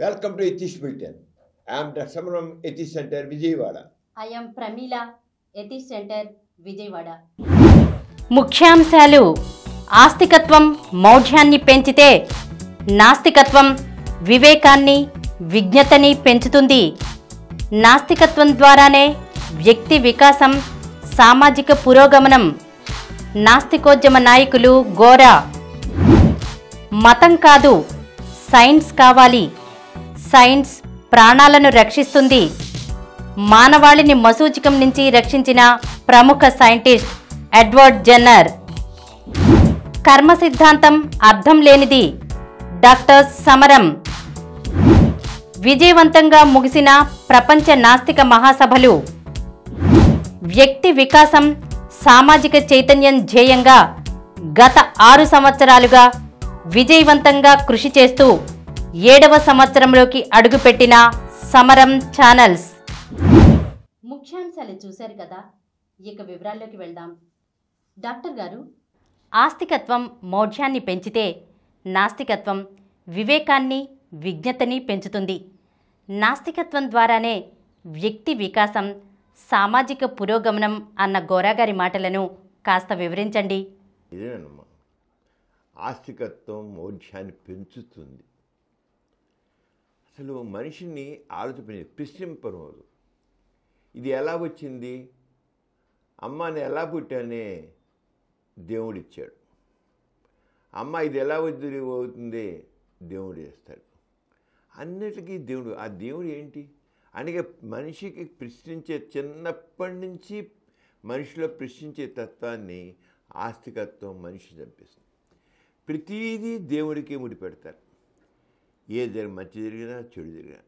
Welcome to Etish Bulletin. I am Dr. Samaram, Etish Center, Vijayawada. I am Pramila, Etish Center, Vijayawada. ముఖ్యాంశాలు. ఆస్తికత్వం మౌఢ్యాన్ని పెంచితే నాస్తికత్వం వివేకాన్ని విజ్ఞతని పెంచుతుంది. నాస్తికత్వం ద్వారానే వ్యక్తి వికాసం, సామాజిక పురోగమనం. నాస్తికోద్యమ నాయకులు గోరా. మతం కాదు, సైన్స్ కావాలి. సైన్స్ ప్రాణాలను రక్షిస్తుంది. మానవాళిని మశూచికం నుంచి రక్షించిన ప్రముఖ సైంటిస్ట్ ఎడ్వర్డ్ జెన్నర్. కర్మ సిద్ధాంతం అర్థం లేనిది. డాక్టర్ సమరం. విజయవంతంగా ముగిసిన ప్రపంచ నాస్తిక మహాసభలు. వ్యక్తి వికాసం, సామాజిక చైతన్యం ధ్యేయంగా గత 6 సంవత్సరాలుగా విజయవంతంగా కృషి చేస్తూ 7వ సంవత్సరంలోకి అడుగుపెట్టిన సమరం ఛానల్స్. ముఖ్యాంశాలు చూశారు కదా, ఇక వివరాల్లోకి వెళ్దాం. డాక్టర్ గారు, ఆస్తికత్వం మౌఢ్యాన్ని పెంచితే నాస్తికత్వం వివేకాన్ని విజ్ఞతని పెంచుతుంది. నాస్తికత్వం ద్వారానే వ్యక్తి వికాసం, సామాజిక పురోగమనం అన్న గోరాగారి మాటలను కాస్త వివరించండి. ఇదేనమ్మా, ఆస్తికత్వం మౌఢ్యాన్ని పెంచుతుంది. అసలు మనిషిని ఆలోచన ప్రశ్నింపనవదు. ఇది ఎలా వచ్చింది, అమ్మని ఎలా పుట్టానే దేవుడిచ్చాడు. అమ్మ ఇది ఎలా అవుతుంది, దేవుడు చేస్తాడు. అన్నిటికీ దేవుడు. ఆ దేవుడు ఏంటి అందుకే మనిషికి ప్రశ్నించే, చిన్నప్పటి నుంచి మనిషిలో ప్రశ్నించే తత్వాన్ని ఆస్తికత్వం మనిషి చంపేస్తుంది. ప్రతీదీ దేవుడికి ముడిపెడతారు. ఏ మంచి జరిగినా చెడు జరిగినా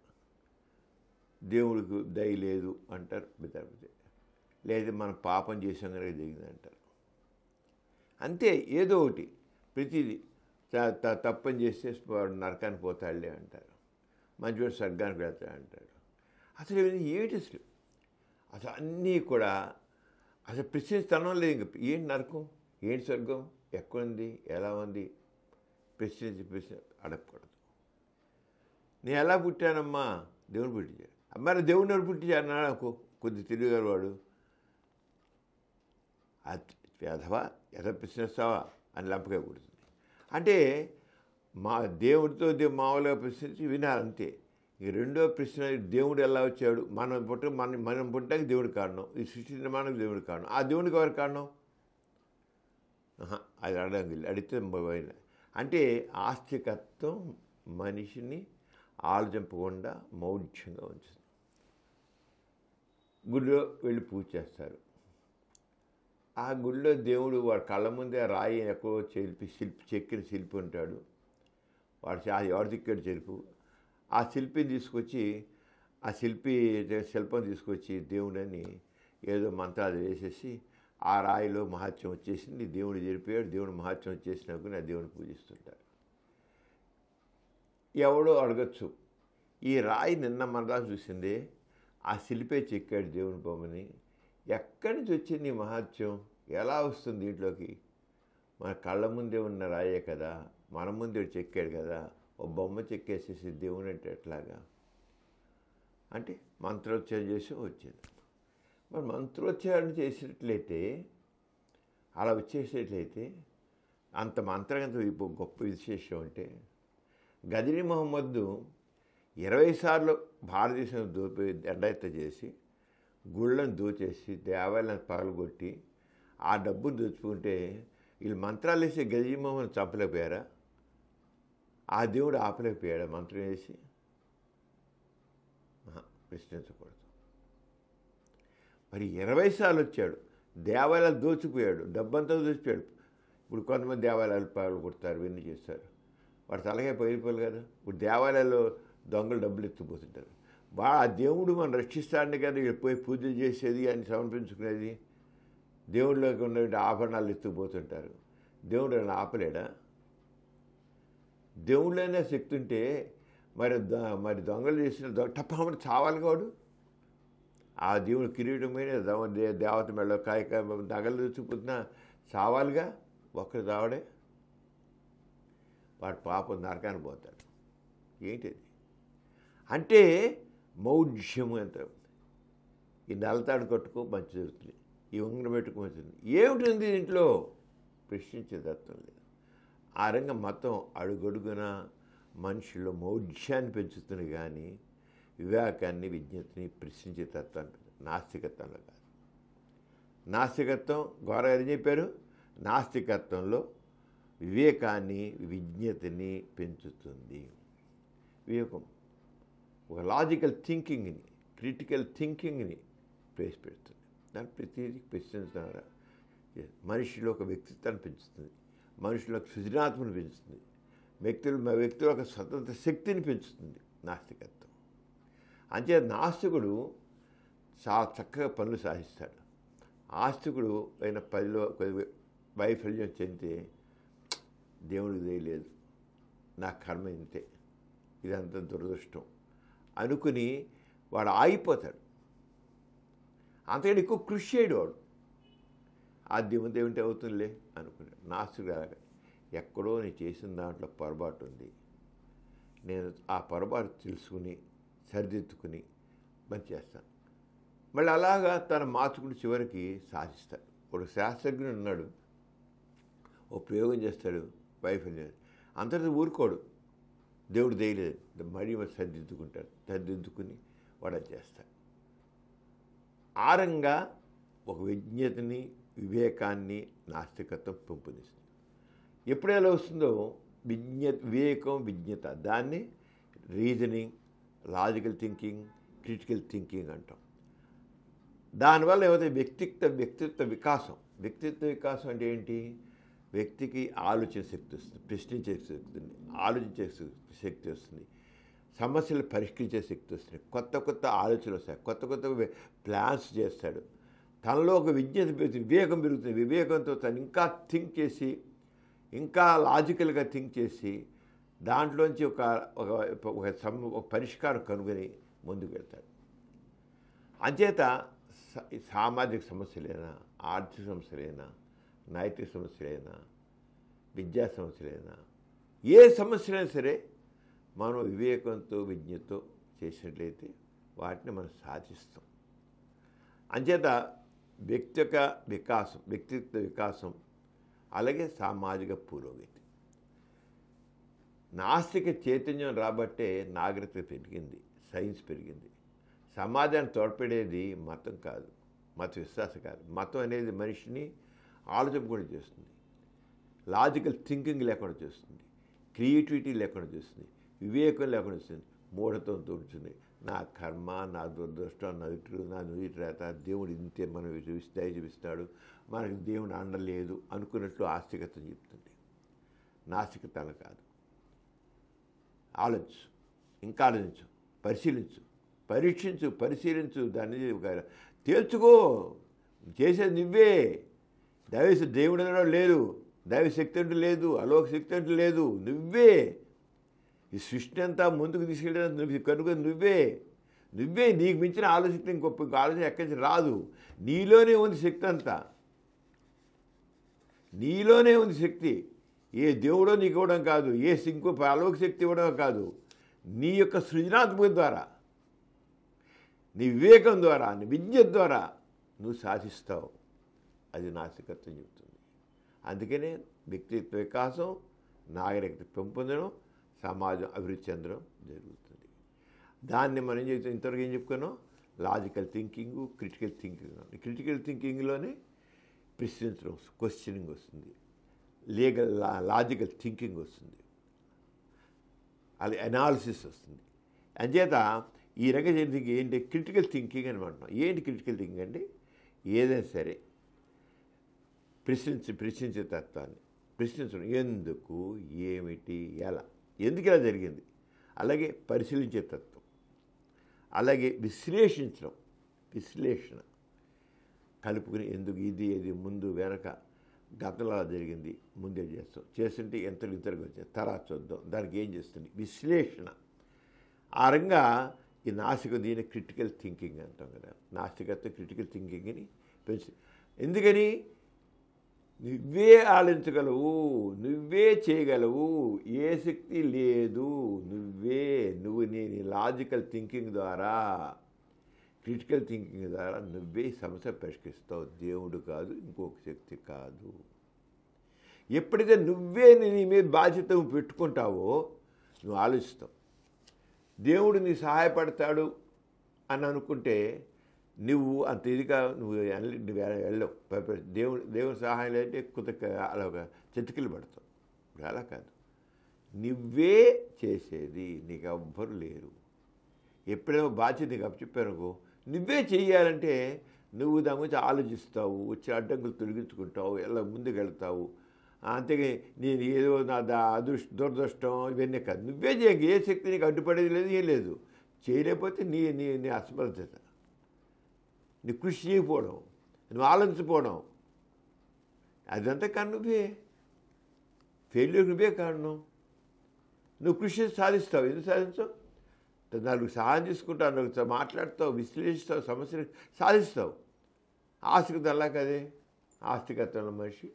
దేవుడికి దయ లేదు అంటారు. లేదా మనం పాపం చేసాం కనుక జరిగింది అంటారు. అంతే, ఏదో ఒకటి. ప్రతిదీ తప్పని చేస్తే నరకానికి పోతాడులే అంటారు, మంచివాడు స్వర్గానికి వెళ్తాడు అంటారు. అసలు ఏంటి అసలు అన్నీ కూడా అసలు ప్రశ్నిస్తానం లేదు. ఇంక ఏంటి నరకం, ఏంటి స్వర్గం, ఎక్కడుంది, ఎలా ఉంది, ప్రశ్న అడగకూడదు. నేను ఎలా పుట్టానమ్మా, దేవుడు పుట్టించాడు. మరి దేవుడిని ఎవరు పుట్టించాడు నాకు కొద్ది తిరిగారు వాడు. అథవా ప్రశ్నిస్తావా అని లంపకాయ పుడుతుంది. అంటే మా దేవుడితో మామూలుగా ప్రశ్నించి వినాలంతే. ఇక రెండో ప్రశ్న, దేవుడు ఎలా వచ్చాడు, మనం పుట్టడానికి దేవుడి కారణం, ఈ సృష్టి నిర్మాణానికి దేవుడి కారణం. ఆ దేవుడికి ఎవరి కారణం, అది అడగండి, అడిగితే పోయిన. అంటే ఆస్తికత్వం మనిషిని ఆలోచింపకుండా మౌఢ్యంగా ఉంచుతుంది. గుడిలో వెళ్ళి పూజ చేస్తారు. ఆ గుడిలో దేవుడు వాడి కళ్ళ ముందే రాయి ఎక్కువ చెక్కిన శిల్పి ఉంటాడు. వాడు దిక్కాడు చెరుపు. ఆ శిల్పిని తీసుకొచ్చి, ఆ శిల్పం తీసుకొచ్చి దేవుడని ఏదో మంత్రాలు వేసేసి ఆ రాయిలో మహత్యం వచ్చేసింది, దేవుడు జరిపాడు, దేవుడు మహత్యం వచ్చేసినాక ఆ దేవుడిని పూజిస్తుంటారు. ఎవడో అడగచ్చు, ఈ రాయి నిన్న మనలా చూసిందే, ఆ శిల్పే చెక్కాడు దేవుని బొమ్మని, ఎక్కడి నుంచి వచ్చింది ఈ మహత్యం, ఎలా వస్తుంది దీంట్లోకి? మన కళ్ళ ముందే ఉన్న రాయే కదా, మన ముందే చెక్కాడు కదా, ఓ బొమ్మ చెక్కేసేసి దేవుని అంటే ఎట్లాగా? అంటే మంత్రోచ్చారణ చేసి వచ్చింది. మరి మంత్రోచ్చారణ చేసినట్లయితే, అలా వచ్చేసేట్లయితే అంత మంత్రంతో గొప్ప విశేషం అంటే, గజనీ మహమ్మద్ 20 సార్లు భారతదేశం దండయాత్ర చేసి గుళ్ళను దోచేసి దేవాలయాన్ని పగలగొట్టి ఆ డబ్బును దోచుకుంటే వీళ్ళు మంత్రాలు వేసి గజనీ మహమ్మద్ చంపలేకపోయారా? ఆ దేవుడు ఆపలేకపోయాడా మంత్రం వేసి? ప్రశ్నించకూడదు. మరి 20 సార్లు వచ్చాడు, దేవాలయాలు దోచుకుపోయాడు, డబ్బంతా దోచిపోయాడు. ఇప్పుడు కొంతమంది దేవాలయాలు పగలగొడతారు, ఇవన్నీ చేస్తారు. వాడు తలగా పగిలిపోవాలి కదా. ఇప్పుడు దేవాలయాల్లో దొంగలు డబ్బులు ఎత్తుకుపోతుంటారు. ఆ దేవుడు మనం రక్షిస్తాడని కదా పోయి పూజలు చేసేది, అని సమర్పించుకునేది. దేవుడిలోకి ఉన్న ఆభరణాలు ఎత్తుకుపోతుంటారు. దేవుడు అని ఆపలేడా? దేవుళ్ళైనా శక్తి ఉంటే మరి దొంగలు చేసిన టప్పమని చావాలి కాడు. ఆ దేవుడు కిరీటమైన దేవత మెళ్ళ కాయ నగలు తెచ్చుకున్నా చావాలిగా, ఒక్కరు చావడే. వాడు పాపం నరకానికి పోతాడు. ఏంటిది? అంటే మౌఢ్యము ఎంత ఈ నల్లతాడు కట్టుకో మంచి జరుగుతుంది, ఈ ఉంగరం పెట్టుకో మంచిది, ఏమిటి దీంట్లో ప్రశ్నించే తత్వం లేదు. ఆ రంగం మతం అడుగడుగున మనుషుల్లో మౌఢ్యాన్ని పెంచుతుంది కానీ వివేకాన్ని విజ్ఞతని ప్రశ్నించే తత్వాన్ని నాస్తికత్వంలో కాదు. నాస్తికత్వం గౌరవ ఏం చెప్పారు, నాస్తికత్వంలో వివేకాన్ని విజ్ఞతని పెంచుతుంది. వివేకం ఒక లాజికల్ థింకింగ్ని, క్రిటికల్ థింకింగ్ని ప్రవేశపెడుతుంది. దాన్ని ప్రతిదీ ప్రశ్నించడం ద్వారా మనిషిలో ఒక వ్యక్తిత్వాన్ని పెంచుతుంది, మనుషుల సృజనాత్మను పెంచుతుంది, వ్యక్తుల ఒక స్వతంత్ర శక్తిని పెంచుతుంది నాస్తికత్వం. అంతే నాస్తికుడు చాలా చక్కగా పనులు సాధిస్తాడు. ఆస్తికుడు అయిన పనిలో వైఫల్యం చెందితే దేవుడికి తెలియలేదు, నా కర్మ ఇంతే, ఇదంతా దురదృష్టం అనుకుని వాడు ఆగిపోతాడు. అంతకంటే ఎక్కువ కృషి చేయడు వాడు. ఆ దేవుంటే అవుతుందిలే అనుకున్నాడు. నాస్తికుడు ఎక్కడో నేను చేసిన దాంట్లో పొరపాటు ఉంది, నేను ఆ పొరపాటు తెలుసుకుని సరిదిద్దుకుని మంచి చేస్తాను, మళ్ళీ అలాగా తన మార్చుకుని చివరికి సాధిస్తాడు. ఒక శాస్త్రజ్ఞుడు ఉన్నాడు, ఓ ప్రయోగం చేస్తాడు, వైఫల్యం, అంతటి ఊరుకోడు, దేవుడు దయలేదు, మళ్ళీ సరిదిద్దుకుంటాడు, సరిదిద్దుకుని వాడు అది చేస్తాడు. ఆరంగా ఒక విజ్ఞతని వివేకాన్ని నాస్తికత్వం పెంపొందిస్తుంది. ఎప్పుడెలా వస్తుందో వివేకం విజ్ఞత, దాన్ని reasoning, logical thinking, critical thinking అంటాం. దానివల్ల ఏమైతే వ్యక్తిత్వ వికాసం అంటే ఏంటి, వ్యక్తికి ఆలోచన శక్తి వస్తుంది, ప్రశ్నించే శక్తి వస్తుంది, ఆలోచించే శక్తి వస్తుంది, సమస్యలు పరిష్కరించే శక్తి వస్తుంది, కొత్త ఆలోచనలు వస్తాయి, కొత్త ప్లాన్స్ చేస్తాడు, తనలో ఒక విజ్ఞత పెరుగుతుంది, వివేకం పెరుగుతుంది. వివేకంతో తను ఇంకా థింక్ చేసి, ఇంకా లాజికల్గా థింక్ చేసి దాంట్లోంచి ఒక పరిష్కారం కనుగొని ముందుకు వెళ్తాడు. అంచేత సామాజిక సమస్యలైనా, ఆర్థిక సమస్యలైనా, నైతిక సమస్యలైనా, విద్యా సమస్యలైనా, ఏ సమస్యలైనా సరే మనం వివేకంతో విజ్ఞతతో చేసినట్లయితే వాటిని మనం సాధిస్తాం. అంచేత వ్యక్తిత్వ వికాసం అలాగే సామాజిక పురోగతి. నాస్తిక చైతన్యం రాబట్టే నాగరికత పెరిగింది, సైన్స్ పెరిగింది. సమాజాన్ని తోడ్పడేది మతం కాదు, మత విశ్వాసం కాదు. మతం అనేది మనిషిని ఆలోచన కూడా చేస్తుంది, లాజికల్ థింకింగ్ లేకుండా చేస్తుంది, క్రియేటివిటీ లేకుండా చేస్తుంది, వివేకం లేకుండా చేస్తుంది, మూఢత్వంతో ఉంటుంది. నా కర్మ, నా దురదృష్టం, నా నుదిటి రేత, దేవుడు ఇంతే మనం దయ చూపిస్తాడు, మనకి దేవుడు అండలేదు అనుకున్నట్లు ఆస్తికత్వం చెప్తుంది. నాస్తికత అలా కాదు. ఆలోచించు, ఇంకా ఆలోచించు, పరిశీలించు, దాన్ని తేల్చుకో, చేసేది నువ్వే. దేవుడు అనడం లేదు, దైవశక్తి అంటూ లేదు, అలోక శక్తి అంటూ లేదు, నువ్వే. ఈ సృష్టి అంతా ముందుకు తీసుకెళ్ళడానికి కనుక నువ్వే. నీకు మించిన ఆలోచన ఇంకొక ఆలోచన ఎక్కడి నుంచి రాదు. నీలోనే ఉంది శక్తి అంతా, నీలోనే ఉంది శక్తి. ఏ దేవుడో నీకు ఇవ్వడం కాదు, ఇంకో అలోక శక్తి ఇవ్వడం కాదు, నీ యొక్క సృజనాత్మక ద్వారా, నీ వివేకం ద్వారా, నీ విజ్ఞత ద్వారా నువ్వు సాధిస్తావు. అది నాస్తికత్వం చెబుతుంది. అందుకనే వ్యక్తిత్వ వికాసం, నాగరికత పెంపొందడం, సమాజం అభివృద్ధి చెందడం జరుగుతుంది. దాన్ని మనం ఏం చేస్తాం, ఇంతవరకు ఏం చెప్పుకున్నాం, logical thinking, critical thinking. Critical థింకింగ్లోనే ప్రశ్నించడం, క్వశ్చనింగ్ వస్తుంది, లాజికల్ థింకింగ్ వస్తుంది, అది అనాలిసిస్ వస్తుంది. అంచేత ఈ రకమైన థింకింగ్ ఏంటి, క్రిటికల్ థింకింగ్ అని అంటున్నాం. ఏంటి క్రిటికల్ థింకింగ్ అంటే, ఏదైనా సరే ప్రశ్నించే తత్వాన్ని ప్రశ్నించడం, ఎందుకు, ఏమిటి, ఎలా, ఎందుకు ఇలా జరిగింది, అలాగే పరిశీలించే తత్వం, అలాగే విశ్లేషణ కలుపుకుని, ఎందుకు ఇది ముందు వెనక, గతంలో అలా జరిగింది, ముందే చేస్తుంటే ఇంతకు వచ్చాయి, తర్వాత చూద్దాం, దానికి ఏం చేస్తుంది, విశ్లేషణ. ఆ రంగా ఈ దీని క్రిటికల్ థింకింగ్ అంటాం కదా. నాస్తికత్వం క్రిటికల్ థింకింగ్ని పెంచి, ఎందుకని నువ్వే ఆలోచించగలవు, నువ్వే చేయగలవు, ఏ శక్తి లేదు. నువ్వు నీ లాజికల్ థింకింగ్ ద్వారా, క్రిటికల్ థింకింగ్ ద్వారా నువ్వే సమస్య పరిష్కరిస్తావు. దేవుడు కాదు, ఇంకొక శక్తి కాదు. ఎప్పుడైతే నువ్వే నీ మీద బాధ్యత పెట్టుకుంటావో నువ్వు ఆలోచిస్తావు. దేవుడు నీ సహాయపడతాడు అని అనుకుంటే నువ్వు అంత ఇదిగా నువ్వు వెళ్ళవు. దేవుని సహాయం లేదంటే కొద్దిగా అలా చెతికిలు పడతావు. ఇప్పుడు అలా కాదు, నువ్వే చేసేది, నీకు ఎవ్వరు లేరు. ఎప్పుడేమో బాధ్యత నీకు అప్పచెప్పారనుకో, నువ్వే చెయ్యాలంటే నువ్వు దాని గురించి ఆలోచిస్తావు, వచ్చే అడ్డంకులు తొలగించుకుంటావు, ఎలా ముందుకు వెళ్తావు. అంతేగా నేను ఏదో నా దురదృష్టం ఇవన్నీ కాదు, నువ్వే చేయ. ఏ శక్తి నీకు అడ్డుపడేది లేదు, ఏం లేదు. చేయలేకపోతే నీ నీ నీ అసమర్థత, నీ కృషి చేయకపోవడం, నువ్వు ఆలోచించకపోవడం, అదంతా కాదు. నువ్వే ఫెయిల్యూర్, నువ్వే కారణం. నువ్వు కృషి సాధిస్తావు. ఎందుకు సాధించావు? నాలుగు సహాయం తీసుకుంటావు, నాలుగు మాట్లాడతావు, విశ్లేషిస్తావు, సమస్యలు సాధిస్తావు. ఆస్తికత అలా కదే. ఆస్తికతంలో మనిషి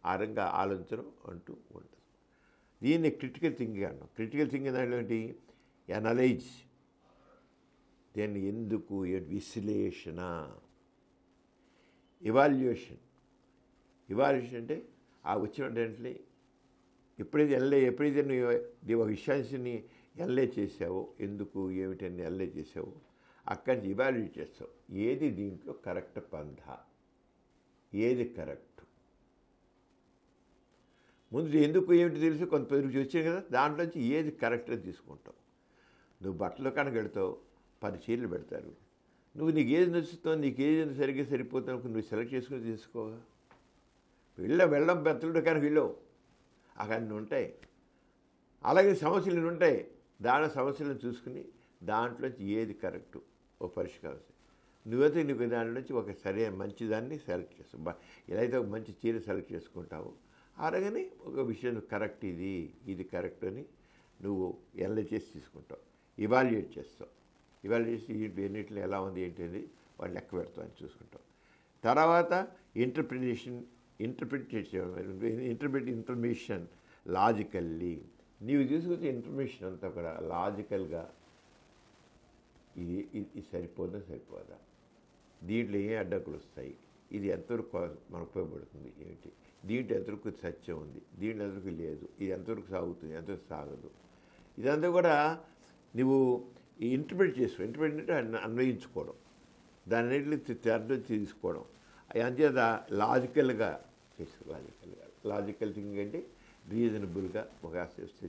ఆ రంగా ఆలోచించడం అంటూ ఉంటుంది. దీన్ని క్రిటికల్ థింకింగ్ అన్నాం. క్రిటికల్ థింకింగ్ దాంట్లో ఏంటి? ఎనలైజ్, దాన్ని ఎందుకు, విశ్లేషణ, ఇవాల్యుయేషన్. ఇవాల్యుయేషన్ అంటే ఆ వచ్చినటువంటి ఎప్పుడైతే నువ్వు విషయాన్ని ఎల్లే చేసావో, ఎందుకు ఏమిటని ఎల్లే చేసావో, అక్కడి నుంచి ఇవాల్యుయేట్ చేస్తావు. ఏది దీంట్లో కరెక్ట్ పంథ, ఏది కరెక్ట్. ముందు ఎందుకు ఏమిటి తెలుసు, కొంత పెరుగు వచ్చాయి కదా, దాంట్లోంచి ఏది కరెక్ట్గా తీసుకుంటావు. నువ్వు బట్టలు కనుక వెళ్తావు, 10 చీరలు పెడతారు. నువ్వు నీకు ఏది నచ్చుతావు, నీకు ఏది సరిగ్గా సరిపోతావు నువ్వు సెలెక్ట్ చేసుకుని తీసుకో. వెళ్ళడం బెత్తలు కనుక వెళ్ళవు, అక్కడ ఉంటాయి. అలాగే సమస్యలు ఉంటాయి. దాని సమస్యలను చూసుకుని దాంట్లోంచి ఏది కరెక్టు ఓ పరిష్కారం. నువ్వైతే నీకు దాంట్లోంచి ఒక సరైన మంచిదాన్ని సెలెక్ట్ చేస్తావు. ఎలా అయితే ఒక మంచి చీర సెలెక్ట్ చేసుకుంటావో అలాగని ఒక విషయం కరెక్ట్, ఇది కరెక్ట్ అని నువ్వు చేసి తీసుకుంటావు. ఇవాల్యుయేట్ చేస్తావు. ఇవాల్యుయేట్ చేసి ఎన్నింటిలో ఎలా ఉంది ఏంటి వాళ్ళు లెక్క పెడతావు అని చూసుకుంటావు. తర్వాత ఇన్ఫర్మేషన్ లాజికల్లీ. నీవు తీసుకొచ్చే ఇన్ఫర్మేషన్ అంతా కూడా లాజికల్గా ఇది సరిపోదా, దీంట్లో ఏ అడ్డంకులు వస్తాయి, ఇది ఎంతవరకు మనకు ఉపయోగపడుతుంది, ఏమిటి దీంట్లో ఎంతవరకు సత్యం ఉంది, దీంట్లో ఎంతవరకు లేదు, ఇది ఎంతవరకు సాగుతుంది, ఎంతవరకు సాగదు, ఇదంతా కూడా నువ్వు ఇంటర్ప్రిట్ అంటే అన్వయించుకోవడం, దాన్ని అర్థం తీసుకోవడం. అంతేత లాజికల్గా లాజికల్ థింకింగ్ అంటే రీజనబుల్గా ఒక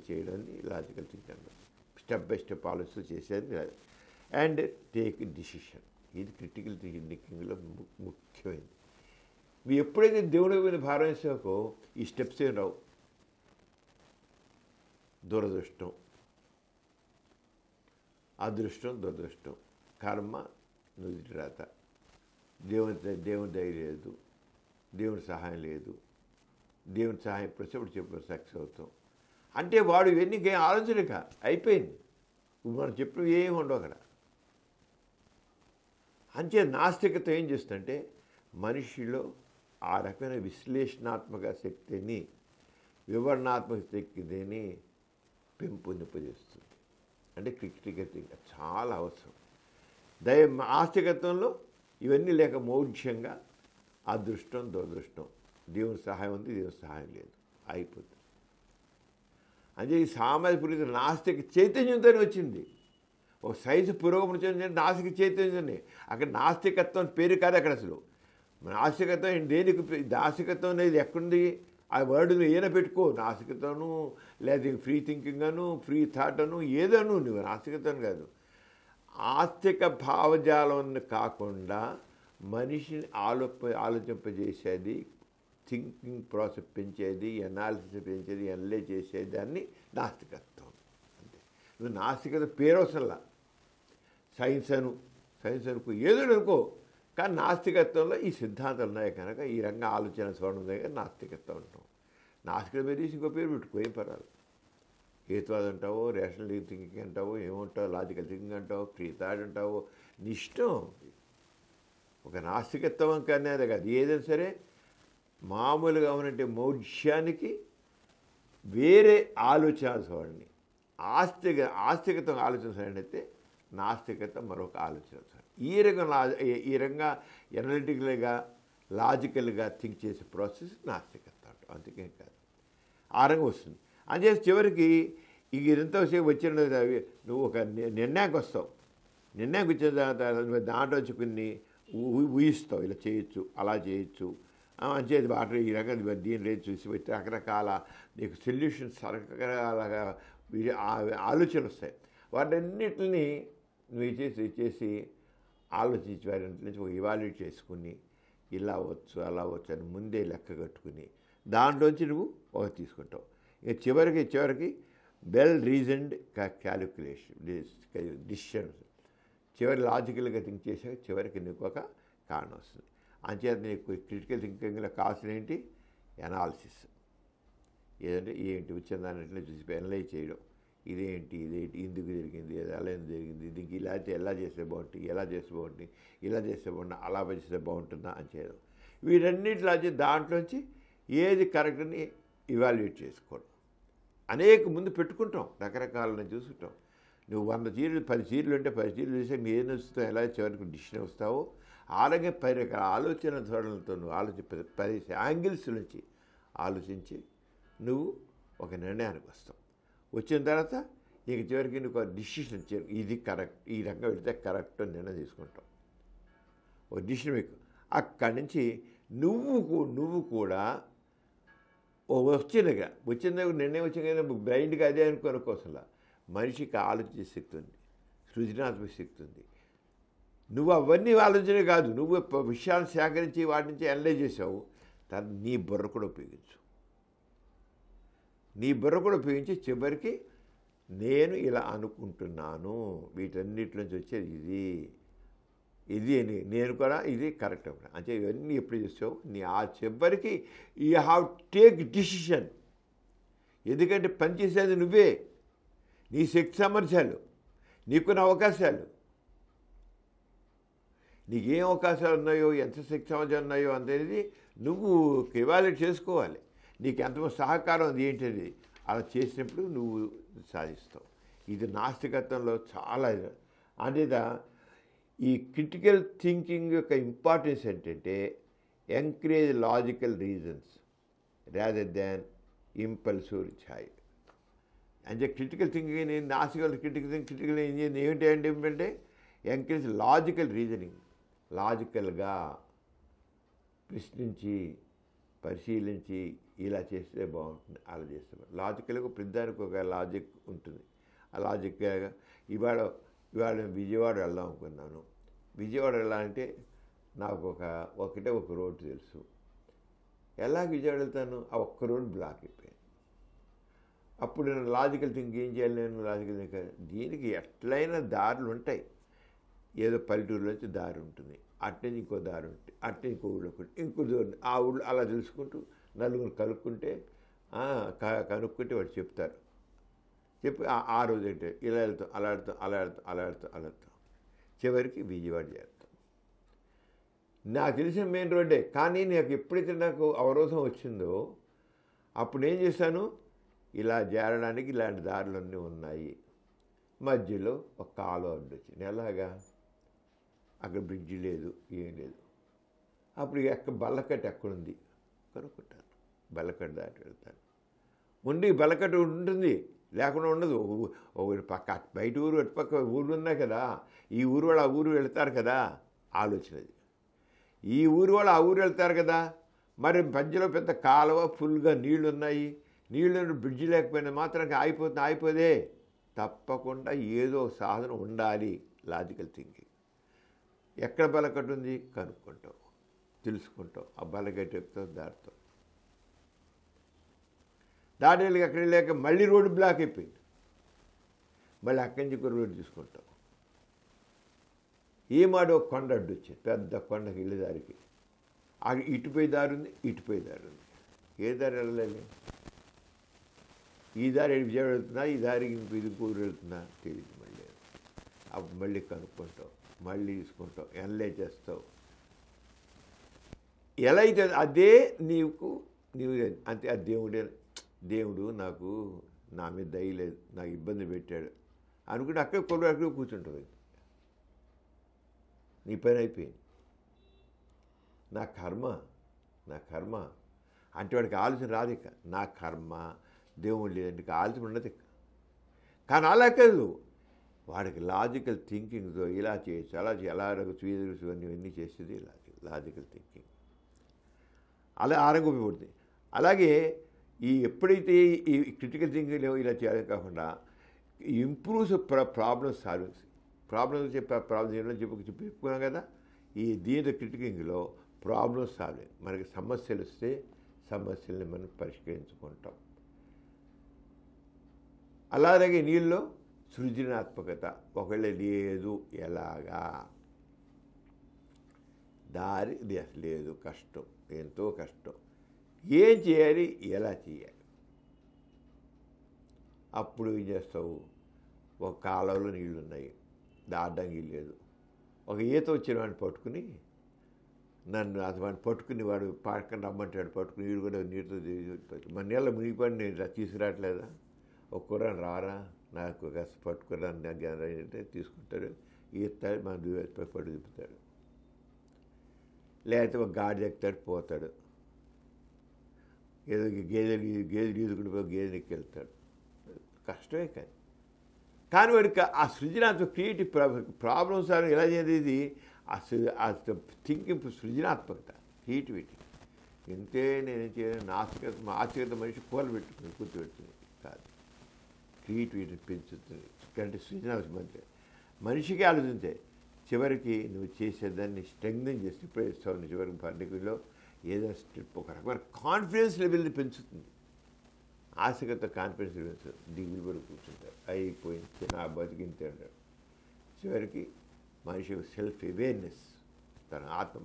చేయడాన్ని లాజికల్ థింకింగ్ అంటారు. స్టెప్ బై స్టెప్ ఆలోచన చేసేది అండ్ టేక్ డిసిషన్. ఇది క్రిటికల్ థింకింగ్లో ముఖ్యమైనది. మీరు ఎప్పుడైతే దేవుడి మీద భారం వేసాకో ఈ స్టెప్స్ ఏం రావు. దురదృష్టం, అదృష్టం, దురదృష్టం, కర్మ, నుదిటి రాత, దేవుని దయ లేదు, దేవుని సహాయం లేదు, దేవుని సహాయం ప్రతి చెప్పిన సక్సెస్ అవుతాం అంటే వాడు ఇవన్నీ ఆలోచనక అయిపోయింది. మనం చెప్పిన ఏమి ఉండవు అక్కడ. అంతే నాస్తికత ఏం చేస్తుందంటే మనిషిలో ఆ రకమైన విశ్లేషణాత్మక శక్తిని, వివరణాత్మక శక్తిని పెంపొందింపజేస్తుంది. అంటే క్రిటికల్ థింకింగ్ చాలా అవసరం. ఆస్తికత్వంలో ఇవన్నీ లేక మౌఢ్యంగా అదృష్టం, దురదృష్టం, దేవుని సహాయం ఉంది, దేవుని సహాయం లేదు, అయిపోతుంది. అంటే ఈ సామాజిక నాస్తిక చైతన్యంతోనే వచ్చింది. ఒక సైజు పురోగమనం చెందిన నాస్తిక చైతన్యాన్ని. అక్కడ నాస్తికత్వం పేరు కాదు అక్కడ అసలు. నాస్తికత్వం దేనికి, నాస్తికత్వం అనేది ఎక్కడుంది? ఆ వర్డ్ని ఏదైనా పెట్టుకో, నాస్తికతను లేదా ఫ్రీ థింకింగ్ అను, ఫ్రీ థాట్ అను, ఏదను, నువ్వు నాస్తికత్వం కాదు. ఆస్తిక భావజాలం కాకుండా మనిషిని ఆలోచింపజేసేది, థింకింగ్ ప్రాసెస్ పెంచేది, ఎనాలిసిస్ పెంచేది, ఎనలైజ్ చేసేది దాన్ని నాస్తికత్వం. అంతే. నువ్వు నాస్తికత పేరు అవసరంలా. సైన్స్ అనుకో, ఏదో అనుకో, కానీ నాస్తికత్వంలో ఈ సిద్ధాంతాలు ఉన్నాయి కనుక ఈ రంగ ఆలోచన స్వర్ణం దగ్గర నాస్తికత్వం అంటాం. నాస్తికత మీద ఇంకో పేరు పెట్టుకో, ఏం పర్వాలేదు. హేతువాదం అంటావో, రేషనల్ థింకింగ్ అంటావో, ఏమంటావు, లాజికల్ థింకింగ్ అంటావో, ఫ్రీ థాట్ అంటావో, నీ ఇష్టం. ఒక నాస్తికత్వం అనేది కాదు, ఏదైనా సరే మామూలుగా ఉన్నట్టు మౌఢ్యానికి వేరే ఆలోచనవాడిని. ఆస్తికత ఆలోచించాలంటే నాస్తికత మరొక ఆలోచన. ఈ రకంగా ఎనలిటికల్గా లాజికల్గా థింక్ చేసే ప్రాసెస్ నాస్తికత అంటాం, అందుకే కాదు. ఆ రంగం వస్తుంది. అంచేసి చివరికి ఇదంతసేపు వచ్చిన నువ్వు ఒక నిర్ణయానికి వస్తావు. నిర్ణయానికి వచ్చిన తర్వాత దాంట్లో వచ్చి కొన్ని ఊహిస్తావు, ఇలా చేయొచ్చు, అలా చేయొచ్చు, అంచేది వాటి ఈ రకంగా దీని రేపు చూసి పెట్టి రకరకాల నీకు సొల్యూషన్స్ రకరకాల ఆలోచనలు వస్తాయి. వాటన్నిటిని నువ్వు చేసి ఆలోచించి వాటి నుంచి ఇవాల్యుయేట్ చేసుకుని ఇలా అవ్వచ్చు అలా అవ్వచ్చు అని ముందే లెక్క కట్టుకుని దాంట్లోంచి నువ్వు ఒక తీసుకుంటావు. ఇక చివరికి వెల్ రీజన్డ్ క్యాలిక్యులేషన్ డిసిషన్స్ చివరి లాజికల్గా థింక్ చేసాక చివరికి నీకు ఒక కారణం వస్తుంది. అంచేత నీకు క్రిటికల్ థింకింగ్లో కావాల్సిన ఏంటి? ఎనాలిసిస్. ఏదంటే ఏంటి వచ్చిందాన్నింటిలో చూసి అనలైజ్ చేయడం. ఇదేంటి ఎందుకు జరిగింది, ఎలా ఎందుకు జరిగింది, దీనికి ఇలా అయితే ఎలా చేస్తే బాగుంటుంది, ఎలా చేస్తే బాగుంటుంది, ఇలా చేస్తే బాగుంటుంది, అలా చేస్తే బాగుంటుందా అని చేయడం. వీటన్నిటిలో వచ్చి దాంట్లోంచి ఏది కరెక్ట్ని ఇవాల్యుయేట్ చేసుకోవడం. అనేక ముందు పెట్టుకుంటాం, రకరకాలని చూసుకుంటాం. నువ్వు 100 చీరలు 10 చీరలు ఉంటే 10 చీరలు చూస్తే నువ్వు ఏం వస్తావు, ఎలా చివరికి డిసిషన్ వస్తావో అలాగే 10 రకాల ఆలోచన ధోరణులతో నువ్వు 10 యాంగిల్స్ నుంచి ఆలోచించి నువ్వు ఒక నిర్ణయానికి వస్తావు. వచ్చిన తర్వాత ఇక చివరికి నువ్వు ఒక డిసిషన్ ఇది కరెక్ట్, ఈ రకంగా వెళితే కరెక్ట్ అని నిర్ణయం తీసుకుంటావు. ఒక డిసిషన్ మీకు అక్కడి నుంచి నువ్వు కూడా వచ్చిన దగ్గర నిర్ణయం వచ్చిన కదా బ్లైండ్గా అదే అనుకోనుకోసంలా. మనిషికి ఆలోచించే శక్తి ఉంది, సృజనాత్మక శక్తి ఉంది. నువ్వు అవన్నీ ఆలోచనే కాదు, నువ్వు విషయాలను సేకరించి వాటి నుంచి అనలైజ్ చేసావు. నీ బుర్ర కూడా ఉపయోగించు. నీ బుర్ర కూడా ఉపయోగించి చివరికి నేను ఇలా అనుకుంటున్నాను, వీటన్నిటి నుంచి వచ్చేది ఇది అని నేను కూడా ఇది కరెక్ట్ అంటే ఇవన్నీ ఎప్పుడు చేసావు నీ ఆ చివరికి యూ హ్యావ్ టేక్ డిసిషన్. ఎందుకంటే పనిచేసేది నువ్వే, నీ శక్తి సామర్థ్యాలు, నీకున్న అవకాశాలు, నీకేం అవకాశాలు ఉన్నాయో ఎంత శక్తి సామర్థ్యాలు ఉన్నాయో అనేది నువ్వు ఎవాల్యుయేట్ చేసుకోవాలి. నీకు ఎంత సహకారం అది ఏంటది అలా చేసినప్పుడు నువ్వు సాధిస్తావు. ఇది నాస్తికత్వంలో చాలా అనేది. ఈ క్రిటికల్ థింకింగ్ యొక్క ఇంపార్టెన్స్ ఏంటంటే encourage logical reasons rather than impulsive choice. అంటే క్రిటికల్ థింకింగ్ క్రిటికల్ ఏంటంటే ఎంకరేజ్ లాజికల్ రీజనింగ్. లాజికల్గా ప్రశ్నించి పరిశీలించి ఇలా చేస్తే బాగుంటుంది, అలా చేస్తే లాజికల్గా ప్రతిదానికి ఒక లాజిక్ ఉంటుంది. ఆ లాజిక్ ఇవాళ విజయవాడ వెళ్దాం అనుకున్నాను. విజయవాడ వెళ్ళాలంటే నాకు ఒకటే ఒక రోడ్డు తెలుసు. ఎలా విజయవాడ వెళ్తాను? ఆ ఒక్క రోడ్డు బ్లాక్ అయిపోయాను. అప్పుడు నేను లాజికల్ థింక్ ఏం చేయాలి? నేను లాజికల్ థింక్ దీనికి ఎట్లయినా దారులు ఉంటాయి. ఏదో పల్లెటూరులోంచి దారి ఉంటుంది, అట్టే ఇంకో దారి ఉంటుంది, అట్టే ఇంకో ఊళ్ళో ఇంకో ఆ ఊళ్ళో అలా తెలుసుకుంటూ నలుగురు కనుక్కుంటే వాడు చెప్తారు. చెప్పి ఆ రోజు అంటే ఇలా వెళ్తాం, అలా వెళ్తాం చివరికి విజయవాడ చేరుతాం. నాకు తెలిసిన మెయిన్ రోడ్డే. కానీ నాకు ఎప్పుడైతే నాకు అవరోధం వచ్చిందో అప్పుడు ఏం చేశాను, ఇలా చేరడానికి ఇలాంటి దారులన్నీ ఉన్నాయి. మధ్యలో ఒక కాలువ అడ్డు వచ్చింది. ఎలాగా? అక్కడ బ్రిడ్జి లేదు, ఏం లేదు. అప్పుడు బల్లకట్టు ఎక్కడుంది కనుక్కుంటాను. బల్లకట్టు దాటి వెళ్తాను. బల్లకట్టు ఉంటుంది, లేకుండా ఉండదు. పక్క బయట ఊరు అటుపక్క ఊళ్ళు ఉన్నాయి కదా, ఈ ఊరు వాళ్ళు ఆ ఊరు వెళ్తారు కదా, ఆలోచన అది. ఈ ఊరు వాళ్ళు ఆ ఊరు వెళ్తారు కదా, మరి మధ్యలో పెద్ద కాలువ ఫుల్గా నీళ్లు ఉన్నాయి, నీళ్ళు బ్రిడ్జి లేకపోయినా మాత్రం ఆగిపోదే. తప్పకుండా ఏదో సాధన ఉండాలి. Logical thinking. ఎక్కడ బలకట్టు ఉంది కనుక్కుంటావు, తెలుసుకుంటావు. ఆ బలకట్టు ఎక్కుతావు, దాటి వెళ్ళి అక్కడ వెళ్ళాక మళ్ళీ రోడ్డు బ్లాక్ అయిపోయింది. మళ్ళీ అక్కడి నుంచి ఒక రోడ్డు తీసుకుంటావు. ఏమాడో కొండ అడ్డు వచ్చింది, పెద్ద కొండకి వెళ్ళే దారికి. ఇటుపోయి దారి ఉంది, ఇటుపోయి దారి ఉంది. ఏ దారి వెళ్ళాలి? ఈ దారి విజయవాడ వెళ్తున్నా, ఈ దారికి ఇది ఊరు వెళ్తున్నా తెలియదు. అప్పుడు మళ్ళీ కనుక్కుంటావు, మళ్ళీ తీసుకుంటావు, ఎనలైజ్ చేస్తావు. ఎలా అయితే అదే నీవు అంతే. ఆ దేవుడు నాకు నా మీద దయ లేదు, నాకు ఇబ్బంది పెట్టాడు అనుకుంటే అక్కడే కూర్చుంటుంది. నీ పని అయిపోయింది. నా కర్మ అంటే వాడికి ఆలోచన రాదు. ఇక నా కర్మ దేవుడు లేదంటే ఆలోచన ఉండదు ఇక. కానీ అలా కాదు, వాడికి లాజికల్ థింకింగ్తో ఇలా చేయొచ్చు, అలా ఎలా చేయొచ్చు ఇవన్నీ చేసేది లాజికల్ థింకింగ్. అలా ఆరోగ్యం ఉపయోగపడుతుంది. అలాగే ఎప్పుడైతే ఈ క్రిటికల్ థింకింగ్ ఇలా చేయడం కాకుండా ఇంప్రూవ్స్ ప్రాబ్లమ్ సాల్వింగ్స్. ప్రాబ్లమ్స్ చెప్పుకున్నాం కదా. దీంట్లో క్రిటికింగ్లో ప్రాబ్లమ్ సాల్వింగ్, మనకి సమస్యలు వస్తే సమస్యల్ని మనం పరిష్కరించుకుంటాం. అలాగే నీళ్ళలో సృజనాత్మకత. ఒకవేళ లేదు, ఎలాగా దారి లేదు, కష్టం, ఎంతో కష్టం, ఏం చేయాలి, ఎలా చేయాలి. అప్పుడు ఏం చేస్తావు? ఒక కాలువలో నీళ్ళు ఉన్నాయి, దాటడానికి లేదు. ఒక ఈత వచ్చిన వాడిని పట్టుకుని వాడిని పట్టుకుని వాడు పక్కన రమ్మంటాడు, పట్టుకుని నీళ్ళు కూడా నీటితో మన నీళ్ళ మునిగిపడి నేను తీసుకురావట్లేదా? ఒక కుర్రాన్ని రారా నాకు కాస్త పట్టుకురాని అంటే తీసుకుంటాడు, ఈతాడు, మన పట్టు తిప్పుతాడు. లేకపోతే ఒక గాడి ఎక్కుతాడు, పోతాడు. ఏదో గేదెలు ఈదుకుంటూ పోయి గేదెలు ఎక్కెళ్తాడు. కష్టమే. కానీ వాడికి ఆ సృజనాత్మక క్రియేటివ్ ప్రాబ్లమ్స్ అని ఎలా చేసేది ఆ థింకింగ్ సృజనాత్మకత, క్రియేటివిటీ. ఇంతే నేనేం చేయను, ఆస్తికత మనిషి కూరబెట్టుకుని కూర్చోబెడుతుంది కాదు, క్రియేటివిటీ పెంచుతుంది. అంటే సృజనాత్మక మనిషికి ఆలోచించే చివరికి నువ్వు చేసేదాన్ని స్ట్రెంగ్థెన్ చేసి ఇప్పుడు ఇస్తావు. చివరికి పర్టికులర్లో ఏదో స్టెప్ ఒక రకమైన కాన్ఫిడెన్స్ లెవెల్ని పెంచుతుంది. ఆశగత కాన్ఫిడెన్స్ లెవెల్స్ దిగులు పడి కూర్చుంటారు, అయిపోయింది నా బతికింతే అంటారు. చివరికి మనిషి సెల్ఫ్ అవేర్నెస్, తన ఆత్మ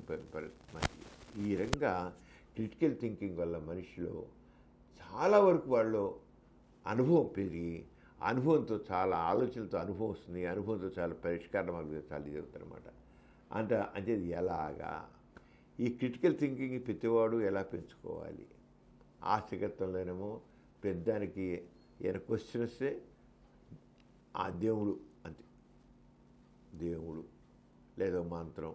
మనిషి ఈ రకంగా క్రిటికల్ థింకింగ్ వల్ల మనిషిలో చాలా వరకు వాళ్ళు అనుభవం పెరిగి, అనుభవంతో చాలా ఆలోచనలతో అనుభవం వస్తుంది, అనుభవంతో చాలా పరిష్కార మార్గాలు చాలా జరుగుతారు అనమాట. అంటే ఎలాగా ఈ క్రిటికల్ థింకింగ్ ప్రతివాడు ఎలా పెంచుకోవాలి? ఆస్తికత్వంలోనేమో పెద్దానికి ఏమైనా క్వశ్చన్ వస్తే ఆ దేవుడు అంతే, దేవుడు లేదా మంత్రం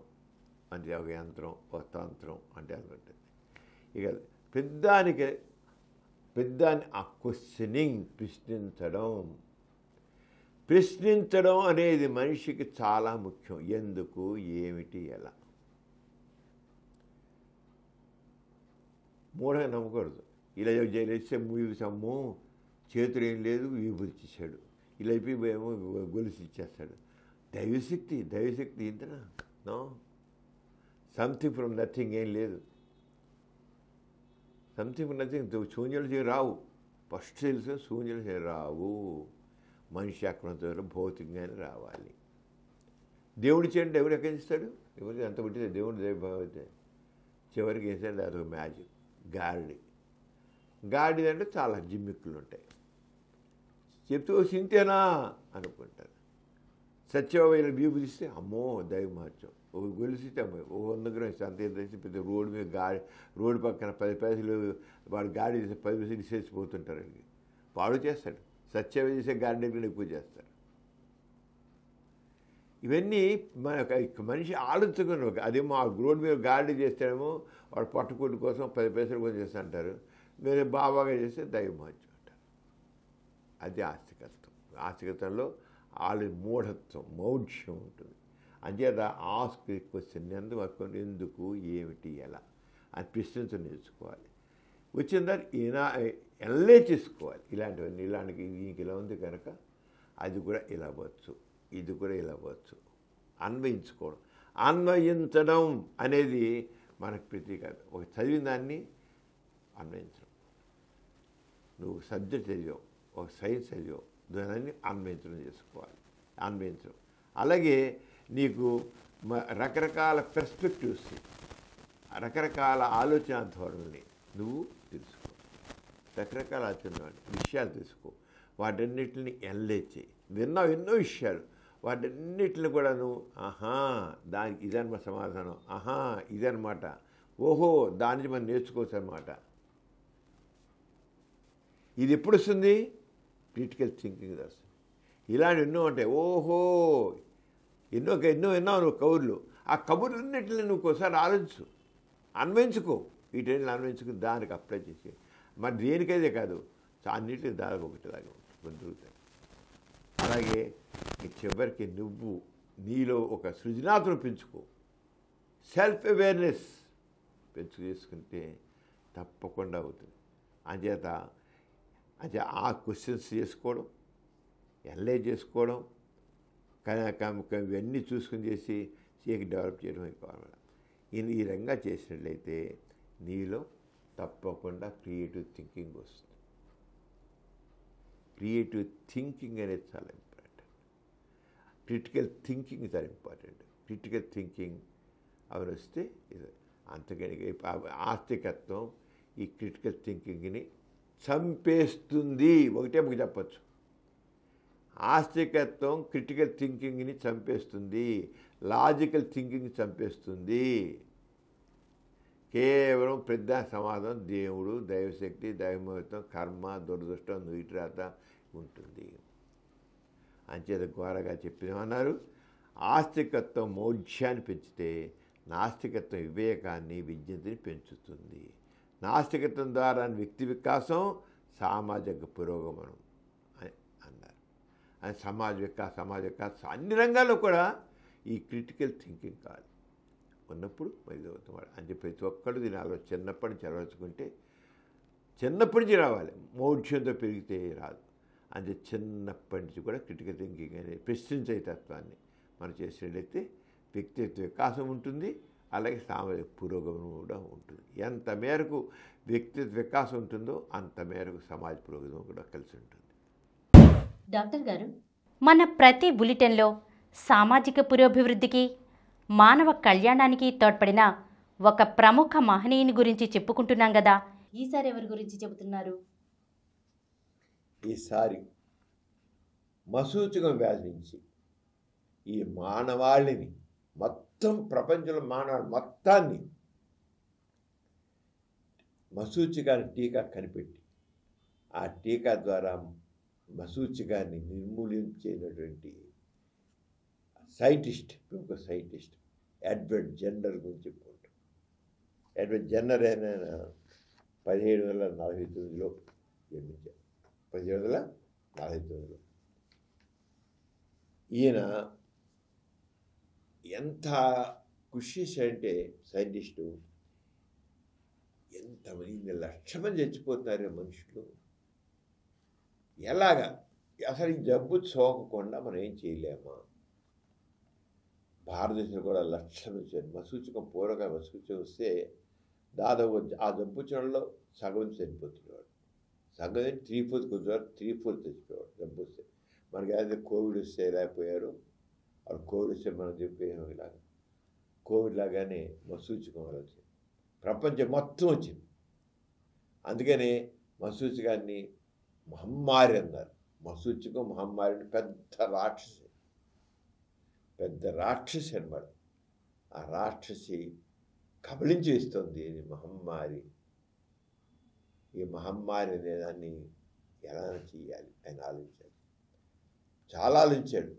అంటే ఒక యంత్రం, ఒక తంత్రం అంటే అనుకుంటుంది. ఇక పెద్దాన్ని ఆ క్వశ్చనింగ్, ప్రశ్నించడం అనేది మనిషికి చాలా ముఖ్యం. ఎందుకు, ఏమిటి, ఎలా. మూఢంగా నమ్మకూడదు. ఇలా చేస్తే అమ్మో చేతులు ఏం లేదు, విభూతి ఇచ్చాడు, ఇలా అయిపోయేమో గొలుసు ఇచ్చేస్తాడు. దైవశక్తి ఇంతనా? నో, సంథింగ్ ఫ్రమ్ నథింగ్ ఏం లేదు. సంథింగ్ ఫ్రమ్ నథింగ్ శూన్యాలు రావు. ఫస్ట్ తెలుసు శూన్యాలు రావు. మనిషి అక్కడ భౌతికంగానే రావాలి. దేవుడి చేయండి, ఎవరు ఎక్కడి ఇస్తాడు? ఎవరికి అంత పుట్టితే దేవుడి దైవభావతే. చివరికి ఏంటంటే అదొక మ్యాజిక్. గాడి అంటే చాలా జిమ్మిక్కులు ఉంటాయి. చెప్తూ సింతేనా అనుకుంటారు. సత్యవాయిలు బీబులిస్తే అమ్మో దైవ మహత్యం. ఒక గొలిసిస్తే అమ్మాయి ఒక 100 గ్రామ్స్ అంత ఎంత పెద్ద రోడ్డు మీద రోడ్డు పక్కన 10 పైసలు వాడు గాడి చేస్తే 10 పైసలు ఇసేసిపోతుంటారండి. పాడు చేస్తాడు. సత్యవ చేసే గాడి దగ్గర ఎక్కువ చేస్తారు. ఇవన్నీ మనిషి ఆలోచించుకుని అదేమో ఆ రోడ్డు మీద గాడి చేస్తాడేమో వాడు పట్టుకోటి కోసం 10 పైసలు కోసం చేస్తూ అంటారు. మీరు బాబాగా చేస్తే దైవ మహత్యం అంటారు. అది ఆస్తికత్వం. ఆస్తికత్వంలో మూఢత్వం, మౌఢ్యం ఉంటుంది. అంచేత ఆస్క్ క్వశ్చన్ ఎందుకు, ఏమిటి, ఎలా అని ప్రశ్నించడం నేర్చుకోవాలి. వచ్చిన తర్వాత ఎల్లే చేసుకోవాలి. ఇలాంటివన్నీ దీనికి ఇలా ఉంది కనుక అది కూడా ఇలా అవ్వచ్చు, ఇది కూడా ఇలా అవ్వచ్చు. అన్వయించుకోవడం. అన్వయించడం అనేది మనకు ప్రతి కాదు. ఒక చదివిన దాన్ని అన్వయించడం. నువ్వు సబ్జెక్ట్ చదివావు, ఒక సైన్స్ చదివావు, దాన్ని అన్వయించడం చేసుకోవాలి. అన్వయించడం. అలాగే నీకు రకరకాల పెర్స్పెక్టివ్స్, రకరకాల ఆలోచన ధోరణుల్ని నువ్వు తెలుసుకో. రకరకాల ఆలోచన విషయాలు తెలుసుకో. వాటన్నిటిని ఎనలైజ్ చేయి. విన్నావు ఎన్నో విషయాలు, వాటన్నిటిని కూడా నువ్వు దానికి ఇదన్నమాట సమాధానం, ఇదన్నమాట ఓహో దాని నుంచి మనం నేర్చుకోవచ్చు అన్నమాట. ఇది ఎప్పుడు వస్తుంది? క్రిటికల్ థింకింగ్ వస్తుంది. ఇలాంటి ఎన్నో ఉంటాయి. ఓహో ఎన్నో విన్నావు నువ్వు కబుర్లు. ఆ కబుర్లన్నింటినీ నువ్వు ఒకసారి ఆలోచించు, అన్వయించుకో, వీటన్నిటిని అన్వయించుకుని దానికి అప్లై చేసి మరి దేనికైతే కాదు అన్నింటికి దానికి ఒకటిలాగా ఉంటుంది దొరుకుతాయి. అలాగే చివరికి నువ్వు నీలో ఒక సృజనాత్మకత పెంచుకో, సెల్ఫ్ అవేర్నెస్ చేసుకుంటే తప్పకుండా అవుతుంది. అంచేత ఆ క్వశ్చన్స్ చేసుకోవడం, ఎన్లైజ్ చేసుకోవడం, ఇవన్నీ చూసుకుని చేసి డెవలప్ చేయడం కావాలి. ఈ రంగా చేసినట్లయితే నీలో తప్పకుండా క్రియేటివ్ థింకింగ్ వస్తుంది. క్రియేటివ్ థింకింగ్ అనేది చాలా ఇంపార్టెంట్. క్రిటికల్ థింకింగ్ చాలా ఇంపార్టెంట్. క్రిటికల్ థింకింగ్ అవి వస్తే అంతకని ఆస్తికత్వం ఈ క్రిటికల్ థింకింగ్ని చంపేస్తుంది. ఒకటే మీకు చెప్పచ్చు, ఆస్తికత్వం క్రిటికల్ థింకింగ్ని చంపేస్తుంది, లాజికల్ థింకింగ్ చంపేస్తుంది. కేవలం పెద్ద సమాధానం దేవుడు, దైవశక్తి, దైవమహత్వం, కర్మ, దురదృష్టం, నుయిట్రాత ఉంటుంది. అంచేత ఘోరగా చెప్పినామన్నారు. ఆస్తికత్వం మౌఢ్యాన్ని పెంచితే నాస్తికత్వం వివేకాన్ని, విజ్ఞతని పెంచుతుంది. నాస్తికత్వం ద్వారా వ్యక్తి వికాసం, సామాజిక పురోగమనం అని అన్నారు. అని సమాజ వికాసం అన్ని రంగాల్లో కూడా ఈ క్రిటికల్ థింకింగ్ కాదు ఉన్నప్పుడు అవుతాడు అని చెప్పి ప్రతి ఒక్కళ్ళు దీని చిన్నప్పటి నుంచి అలవర్చుకుంటే చిన్నప్పటి నుంచి రావాలి. మౌఢ్యంతో పెరిగితే రాదు. అంటే చిన్నప్పటి నుంచి కూడా క్రిటికల్ థింకింగ్ అనేది ప్రశ్నించే తత్వాన్ని మనం చేసినట్లయితే వ్యక్తిత్వ వికాసం ఉంటుంది, అలాగే సామాజిక పురోగమనం కూడా ఉంటుంది. ఎంత మేరకు వ్యక్తిత్వ వికాసం ఉంటుందో అంత మేరకు సమాజ పురోగమనం కూడా కలిసి ఉంటుంది. డాక్టర్ గారు, మన ప్రతి బులెటిన్లో సామాజిక పురోభివృద్ధికి, మానవ కళ్యాణానికి తోడ్పడిన ఒక ప్రముఖ మహనీయుని గురించి చెప్పుకుంటున్నాం కదా. ఈసారి ఎవరి గురించి చెబుతున్నారు? ఈసారి మశూచకం వ్యాధి నుంచి ఈ మానవాళిని మొత్తం ప్రపంచంలో మానవాళి మొత్తాన్ని మశూచికాన్ని టీకా కనిపెట్టి ఆ టీకా ద్వారా మశూచికాన్ని నిర్మూలించేటటువంటి ప్రముఖ సైంటిస్ట్ ఎడ్వర్డ్ జెన్నర్ గురించి చెప్పుకుంటాం. ఎడ్వర్డ్ జెన్నర్ అయిన 1749లో జన్మించారు. 1749లో ఈయన ఎంత కృషి చేశాడంటే సైంటిస్టు, ఎంతమంది లక్ష మంది చచ్చిపోతున్నారు మనుషులు. ఎలాగా అసలు ఈ జబ్బు సోకకుండా మనం ఏం చేయలేమా? భారతదేశంలో కూడా లక్షలు వచ్చారు. మశూచకం మశూచకం వస్తే దాదాపు ఆ జబ్బు వచ్చినలో సగం చనిపోతున్నాడు. సగం 3/4 కొంచెం 3/4 చచ్చిపోయాడు జబ్బు వస్తే. మనకి అయితే కోవిడ్ వస్తే లేకపోయారు, వాళ్ళు కోవిడ్ వస్తే మనం చెప్పేమో ఇలాగా కోవిడ్ లాగానే మశూచకం వల్ల వచ్చింది. ప్రపంచం మొత్తం వచ్చింది. అందుకనే మశూచకాన్ని మహమ్మారి అన్నారు. మశూచకం మహమ్మారి పెద్ద రాక్షసి అన్నమాట. ఆ రాక్షసి కబళించి వేస్తుంది ఇది మహమ్మారి. ఈ మహమ్మారి అనేదాన్ని ఎలా చేయాలి ఆయన ఆలోచించాడు. చాలా ఆలోచించాడు.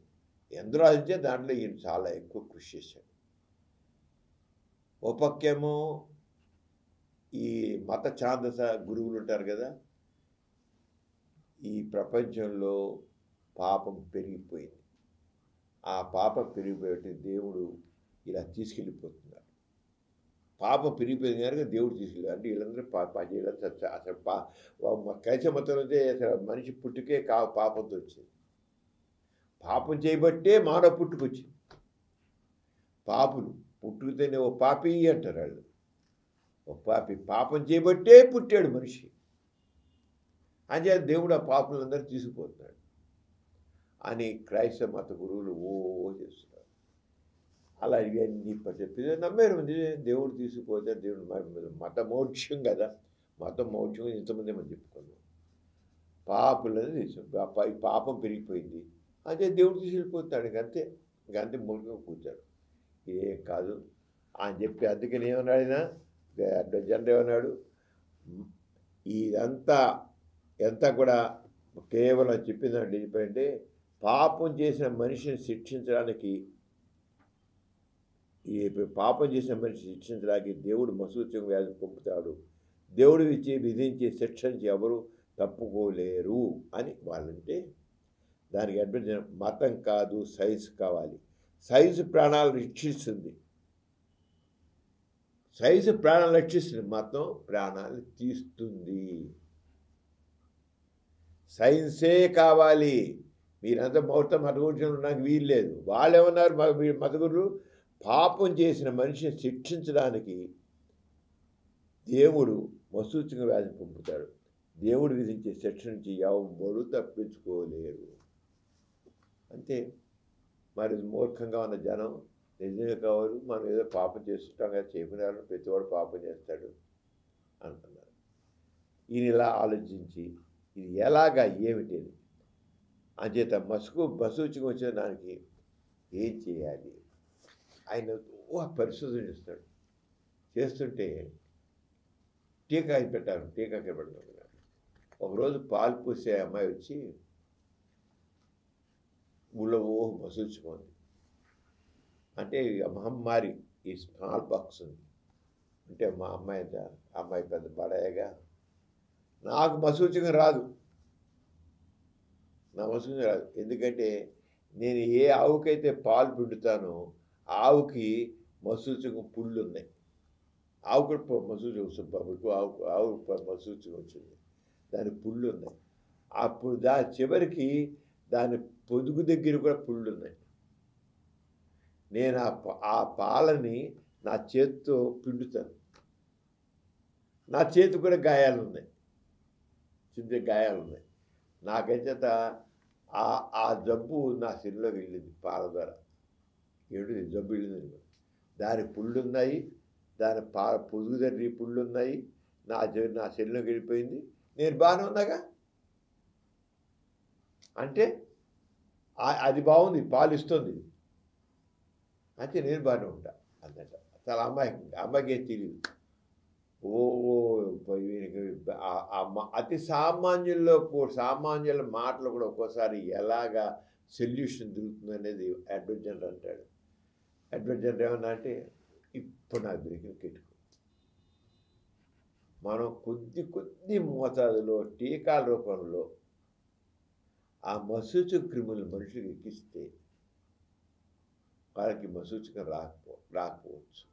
ఎందరో ఆలోచించే దాంట్లో ఈయన చాలా ఎక్కువ కృషి చేశాడు. ఓ పక్కేమో ఈ మత ఛాందస గురువులు ఉంటారు కదా, ఈ ప్రపంచంలో పాపం పెరిగిపోయింది. ఆ పాపం పెరిగిపోయేటి దేవుడు ఇలా తీసుకెళ్ళిపోతున్నారు. పాపం పెరిగిపోయింది కనుక దేవుడు తీసుకెళ్ళారు. అంటే వీళ్ళందరూ అసలు కైస మతంలో అయితే అసలు మనిషి పుట్టుకే పాపంతో వచ్చింది. పాపం చేయబట్టే మానవ పుట్టుకొచ్చింది. పాపులు పుట్టుకుతేనే ఓ పాపి అంటారు వాళ్ళు. ఓ పాపి పాపం చేయబట్టే పుట్టాడు మనిషి. అంతే దేవుడు ఆ పాపులందరూ తీసుకుపోతున్నాడు అని క్రైస్తవ మత గురువులు చేస్తున్నారు. అలా ఇవన్నీ చెప్పి నమ్మారు. దేవుడు తీసుకుపోతే దేవుడు మత మోక్షం కదా, మత మోక్షం ఇంతమంది మనం చెప్పుకున్నాం. పాపులని తీసుకు పాపం పెరిగిపోయింది అదే దేవుడు తీసుకెళ్ళిపోతాడు. ఇంకంతే మూలంగా కూర్చాడు. ఏం కాదు అని చెప్పి అందుకని ఏమన్నాడినా జనరల్ ఏమన్నాడు, ఇదంతా ఎంత కూడా కేవలం చెప్పిందంటే చెప్పంటే పాపం చేసిన మనిషిని శిక్షించడానికి, ఈ పాపం చేసిన మనిషిని శిక్షించడానికి దేవుడు మసూచక వ్యాధి పంపుతాడు, దేవుడు విధించే శిక్ష నుంచి ఎవరు తప్పుకోలేరు అని వాళ్ళంటే, దానికి అడ్వైజ్ మతం కాదు సైన్స్ కావాలి. సైన్స్ ప్రాణాలు రక్షిస్తుంది, సైన్స్ ప్రాణాలు రక్షిస్తుంది, మతం ప్రాణాలు తీస్తుంది. సైన్సే కావాలి. మీరంతా మొత్తం మతగురు నాకు వీలు లేదు. వాళ్ళు ఏమన్నారు, మతగురు పాపం చేసిన మనిషిని శిక్షించడానికి దేవుడు మసూచక వ్యాధిని పంపుతాడు, దేవుడు విధించే శిక్ష నుంచి ఎవరు తప్పించుకోలేరు. అంతే. మరి మూర్ఖంగా ఉన్న జనం నిజమే కావాలి, మనం ఏదో పాపం చేస్తుంటాం కదా, చెప్పినారు ప్రతివాడు పాపం చేస్తాడు అంటున్నారు. ఈయన ఇలా ఆలోచించి ఇది ఎలాగా ఏమిటి అని అంచేత మసూచకం వచ్చిన దానికి ఏం చేయాలి ఆయన పరిశోధన చేస్తాడు. చేస్తుంటే టీకా పెట్టాను, టీకాకి పెడుతున్నాడు. ఒకరోజు పాలు పూసే అమ్మాయి వచ్చి ఊళ్ళో మసూచుకుంది. అంటే మహమ్మారి ఈ స్మాల్ పాక్స్ ఉంది. అంటే మా అమ్మాయి పెద్ద బడాయగా, నాకు మసూచకం రాదు, నా మసూచకం రాదు. ఎందుకంటే నేను ఏ ఆవుకైతే పాలు పిండుతానో ఆవుకి మసూచకం పుళ్ళు ఉన్నాయి. ఆవు కూడా మసూచకం ఆవు మసూచకం వచ్చింది, దాని పుళ్ళు ఉన్నాయి. అప్పుడు చివరికి దాని పొదుగు దగ్గర కూడా పుళ్ళు ఉన్నాయి. నేను ఆ పాలని నా చేతితో పిండుతాను, నా చేతి కూడా గాయాలు ఉన్నాయి, చిన్న గాయాలు ఉన్నాయి. నాకైతే ఆ జబ్బు నా శరీరంలోకి వెళ్ళింది పాల ద్వారా. ఏమిటి జబ్బు వెళ్ళింది, దాని పుళ్ళు ఉన్నాయి, దాని పొదుగు దగ్గర పుళ్ళు ఉన్నాయి, నా శరీరంలోకి వెళ్ళిపోయింది. నేను బాగానే ఉన్నాగా, అంటే అది బాగుంది, పాలు ఇస్తుంది, అంటే నేను బాగానే ఉంటా అన్నట్ట. చాలా అమ్మాయికి ఏం తెలియదు. అతి సామాన్యుల మాటలు కూడా ఒక్కోసారి ఎలాగా సొల్యూషన్ దొరుకుతుంది అనేది అడ్వైజర్ అంటాడు. అడ్వైజర్ ఏమన్నా అంటే, ఇప్పుడు నాకు దొరికిన కిటుకు, మనం కొద్ది మోతాదులో టీకాల రూపంలో ఆ మసూచక క్రిములు మనుషులకు ఎక్కిస్తే వాళ్ళకి మసూచకం రాకపోవచ్చు.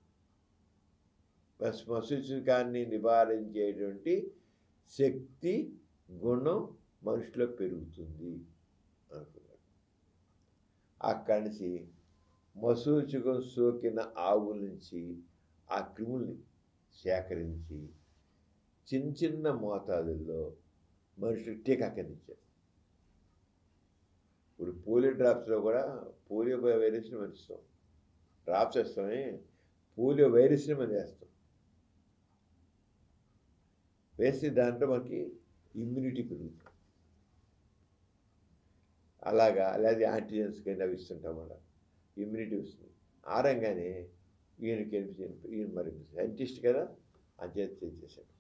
మసూచకాన్ని నివారించేటువంటి శక్తి గుణం మనిషిలో పెరుగుతుంది అనుకున్నాడు. అక్కడి నుంచి మసూచకం సోకిన ఆవు నుంచి ఆ క్రిముల్ని సేకరించి చిన్న మోతాదుల్లో మనుషులకు టీకా కిందించారు. ఇప్పుడు పోలియో డ్రాప్స్లో కూడా పోలియో వైరస్ని మనం ఇస్తాం, డ్రాప్స్ వేస్తామే, పోలియో వైరస్ని మనం వేస్తాం. వేస్తే దాంట్లో మనకి ఇమ్యూనిటీ పెరుగుతుంది. అలాగా లేదా యాంటీజెన్స్ కింద ఇస్తుంటాం, వల్ల ఇమ్యూనిటీ వస్తుంది. ఆ రంగానే ఈయన మరి సైంటిస్ట్ కదా, అంచేత చేశాడు.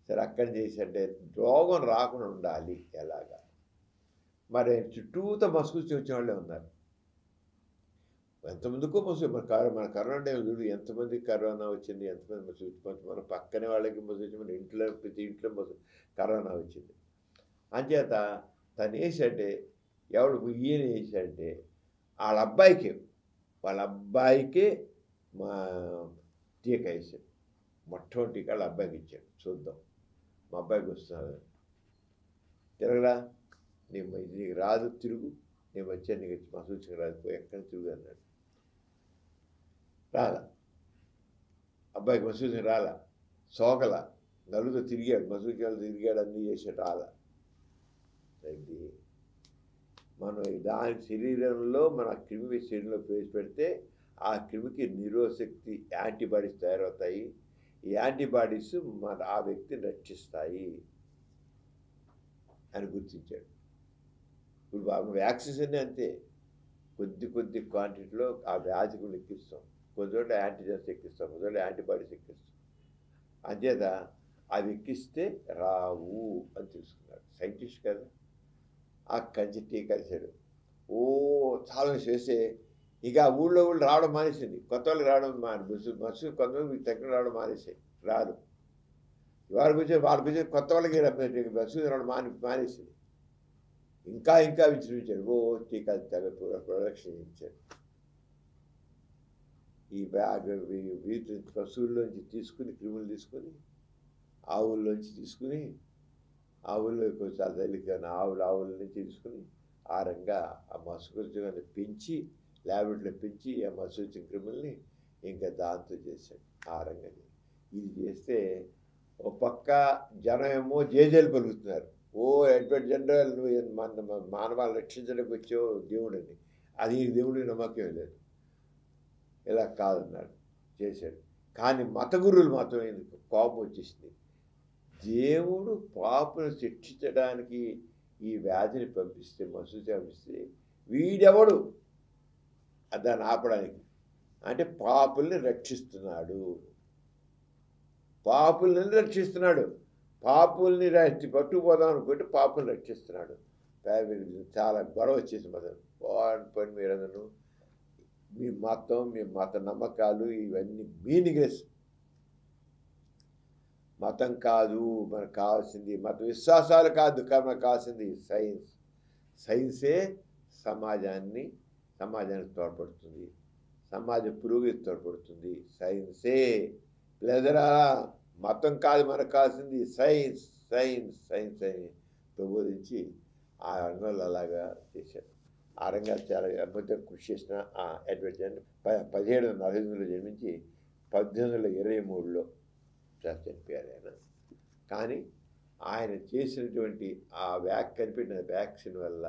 సరే అక్కడ చేశాడంటే రోగం రాకుండా ఉండాలి ఎలాగా, మరి చుట్టూతో మసూచి వచ్చిన వాళ్ళే ఉన్నారు. ఎంతమందికో మన కరోనా టైం చూడు, ఎంతమందికి కరోనా వచ్చింది, ఎంతమంది మసూచి, మన పక్కనే వాళ్ళకి మసూచి, మన ఇంట్లో ప్రతి ఇంట్లో కరోనా వచ్చింది. అంచేత తను వేసాడంటే ఎవడు ఈయన వేసాడంటే వాళ్ళ అబ్బాయికే మా టీకా వేసాడు. మొట్టమొదటి టీకా వాళ్ళ అబ్బాయికి ఇచ్చాడు. చూద్దాం మా అబ్బాయికి వస్తున్నాడు, తిరగరా, నీకు రాదు, తిరుగు, నేను వచ్చాను, నీకు మా సూచన రాదు, పోయి ఎక్కడ తిరుగు అన్నాడు. రాలా, అబ్బాయికి మసూచన రాలా, సోకల నలుగుతో తిరిగాడు, మసూచనలు తిరిగాడు, అన్నీ చేసాడు, రాలా. అయితే మనం దాని శరీరంలో మన క్రిమి శరీరంలో ప్రవేశపెడితే ఆ క్రిమికి నిరోధశక్తి యాంటీబాడీస్ తయారవుతాయి. ఈ యాంటీబాడీస్ ఆ వ్యక్తిని రక్షిస్తాయి అని గుర్తించాడు. ఇప్పుడు వ్యాక్సిన్స్ అన్నీ అంతే, కొద్ది క్వాంటిటీలో ఆ వ్యాధిని ఎక్కిస్తాం, కొన్ని చోట్ల యాంటీజెన్స్ ఎక్కిస్తాం, కొన్ని చోట్ల యాంటీబాడీస్ ఎక్కిస్తాం. అంచేత అవి ఎక్కిస్తే రావు అని తెలుసుకున్నాడు. సైంటిస్ట్ కదా. ఆ కంచి టీ కలిశాడు. చాలా చేస్తే ఇక ఆ ఊళ్ళో రావడం మానేసింది. కొత్త వాళ్ళకి రావడం బస్సు కొంతమంది తగ్గిన రావడం మానేసాయి, రాదు. వాళ్ళకి వచ్చే కొత్త వాళ్ళకి బస్సు రావడం మానేసింది. ఇంకా విజృంభించాడు. టీకా తెగ ప్రొడక్షన్ ఇచ్చాడు. ఈ వీటి పశువుల్లోంచి తీసుకుని, క్రిములు తీసుకుని, ఆవుల్లోంచి తీసుకుని, ఆవుల్లో చాలా తల్లికైన ఆవుల నుంచి తీసుకుని ఆ రంగా ఆ మత్స్యకృత్యాన్ని పెంచి ల్యాబొరేటరీలో పెంచి ఆ మత్స్య క్రిముల్ని ఇంకా దాంతో చేశాడు. ఆ రంగా ఇది చేస్తే ఒక పక్క జనం ఏమో జేజేలు పలుకుతున్నారు. అడ్వైట్ జనరల్ నువ్వు మానవాళ్ళని రక్షించడానికి వచ్చావు దేవుడిని. అది దేవుడికి నమ్మకం లేదు. ఇలా కాదన్నాడు, చేశాడు. కానీ మత గురువులు మాత్రం ఎందుకు కోపం వచ్చేసింది. దేవుడు పాపును శిక్షించడానికి ఈ వ్యాధిని పంపిస్తే, మసూచి పంపిస్తే వీడెవడు దాన్ని ఆపడానికి? అంటే పాపుల్ని రక్షిస్తున్నాడు. పాపుల్ని పట్టుకుపోదాం అనుకుంటే పాపుల్ని రక్షిస్తున్నాడు. చాలా గొడవ వచ్చేసి మతం పని మీరందరూ మీ మత నమ్మకాలు ఇవన్నీ మీనింగ్లెస్. మతం కాదు మనకు కావాల్సింది, మత విశ్వాసాలు కాదు, మనకు కావాల్సింది సైన్సే సమాజానికి తోడ్పడుతుంది, సమాజ పురోగతి తోడ్పడుతుంది. సైన్సే ప్లెజరా, మతం కాదు మనకు కావాల్సింది సైన్స్ అని ప్రబోధించి ఆ రంగంలో అలాగా చేశాడు. ఆ రంగాలు చాలా అద్భుతంగా కృషి చేసిన ఆ అడ్వైట్ 1748లో జన్మించి 1823లో చనిపోయారు ఆయన. కానీ ఆయన చేసినటువంటి ఆ కనిపెట్టిన వ్యాక్సిన్ వల్ల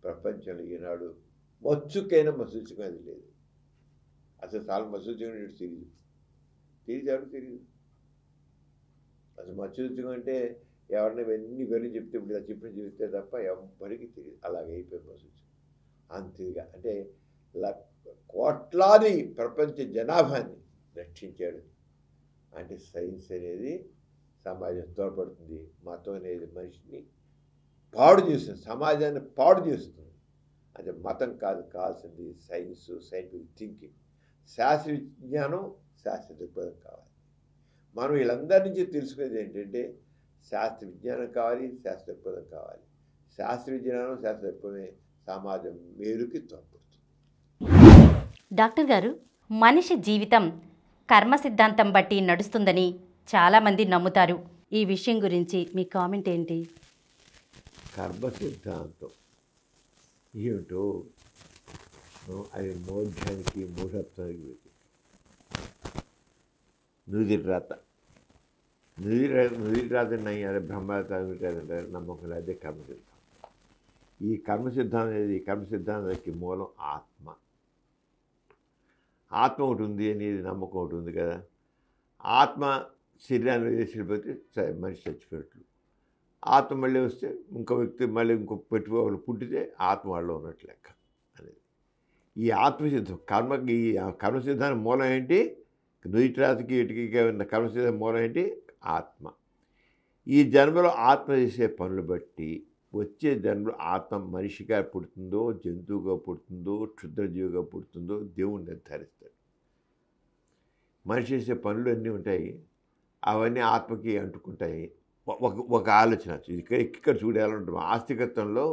ప్రపంచంలో ఈనాడు మచ్చుకైనా మసూచుకం అది లేదు. అసలు చాలా మసూచుకం తెలియదు. అసలు మసూచుకం అంటే ఎవరిని ఎన్ని వివరించి చెప్తే ఇప్పుడు ఇలా చెప్పిన చెప్తే తప్ప ఎవరికి తెలియదు. అలాగే అయిపోయింది మసూచుకం. అంతేగా అంటే కోట్లాది ప్రపంచ జనాభాని రక్షించాడు. అంటే సైన్స్ అనేది సమాజం తోడ్పడుతుంది, మతం అనేది మనిషిని పాడు చేస్తుంది, సమాజాన్ని పాడు చేస్తుంది. అంటే మతం కాదు కావాల్సింది సైన్స్, సైంటిఫిక్ థింకింగ్, శాస్త్ర విజ్ఞానం, శాస్త్ర దృక్పథం కావాలి. మనం వీళ్ళందరి నుంచి తెలుసుకునేది ఏంటంటే శాస్త్ర విజ్ఞానం కావాలి, శాస్త్ర దృక్పథం కావాలి. శాస్త్ర విజ్ఞానం, శాస్త్ర దృక్పథమే సమాజం మేలుకి తోడ్పడుతుంది. డాక్టర్ గారు, మనిషి జీవితం కర్మ సిద్ధాంతం బట్టి నడుస్తుందని చాలామంది నమ్ముతారు. ఈ విషయం గురించి మీ కామెంట్ ఏంటి? కర్మ సిద్ధాంతం ఏమిటో అది మౌఢ్యానికి మూఢత్వానికి నుదిరి రాత నయ్యాలి బ్రహ్మతాంటారు నమ్మకం. అదే కర్మ సిద్ధాంతం. ఈ కర్మ సిద్ధాంతానికి మూలం ఆత్మ ఒకటి ఉంది అనేది నమ్మకం ఒకటి ఉంది కదా. ఆత్మ శరీరాన్ని వేసిపోతే మనిషి చచ్చిపోయినట్లు, ఆత్మ మళ్ళీ వస్తే ఇంకో వ్యక్తి మళ్ళీ పెట్టుకోవాలి పుట్టితే ఆత్మ వాళ్ళు ఉన్నట్లు లెక్క అనేది ఈ ఆత్మసిద్ధం. ఈ కర్మసిద్ధానికి మూలం ఏంటి? నుదిటిరాతకి ఇటుకి కర్మసిద్ధం మూలం ఏంటి? ఆత్మ. ఈ జన్మలో ఆత్మ చేసే పనులు బట్టి వచ్చే జన్మలో ఆత్మ మనిషిగా పుడుతుందో, జంతువుగా పుడుతుందో, క్షుద్రజీవిగా పుడుతుందో దేవుడు నిర్ధారిస్తాడు. మనిషి చేసే పనులు అన్నీ ఉంటాయి, అవన్నీ ఆత్మకి అంటుకుంటాయి. ఒక ఆలోచన ఇక్కడ చూడాలంటే ఆస్తికత్వంలో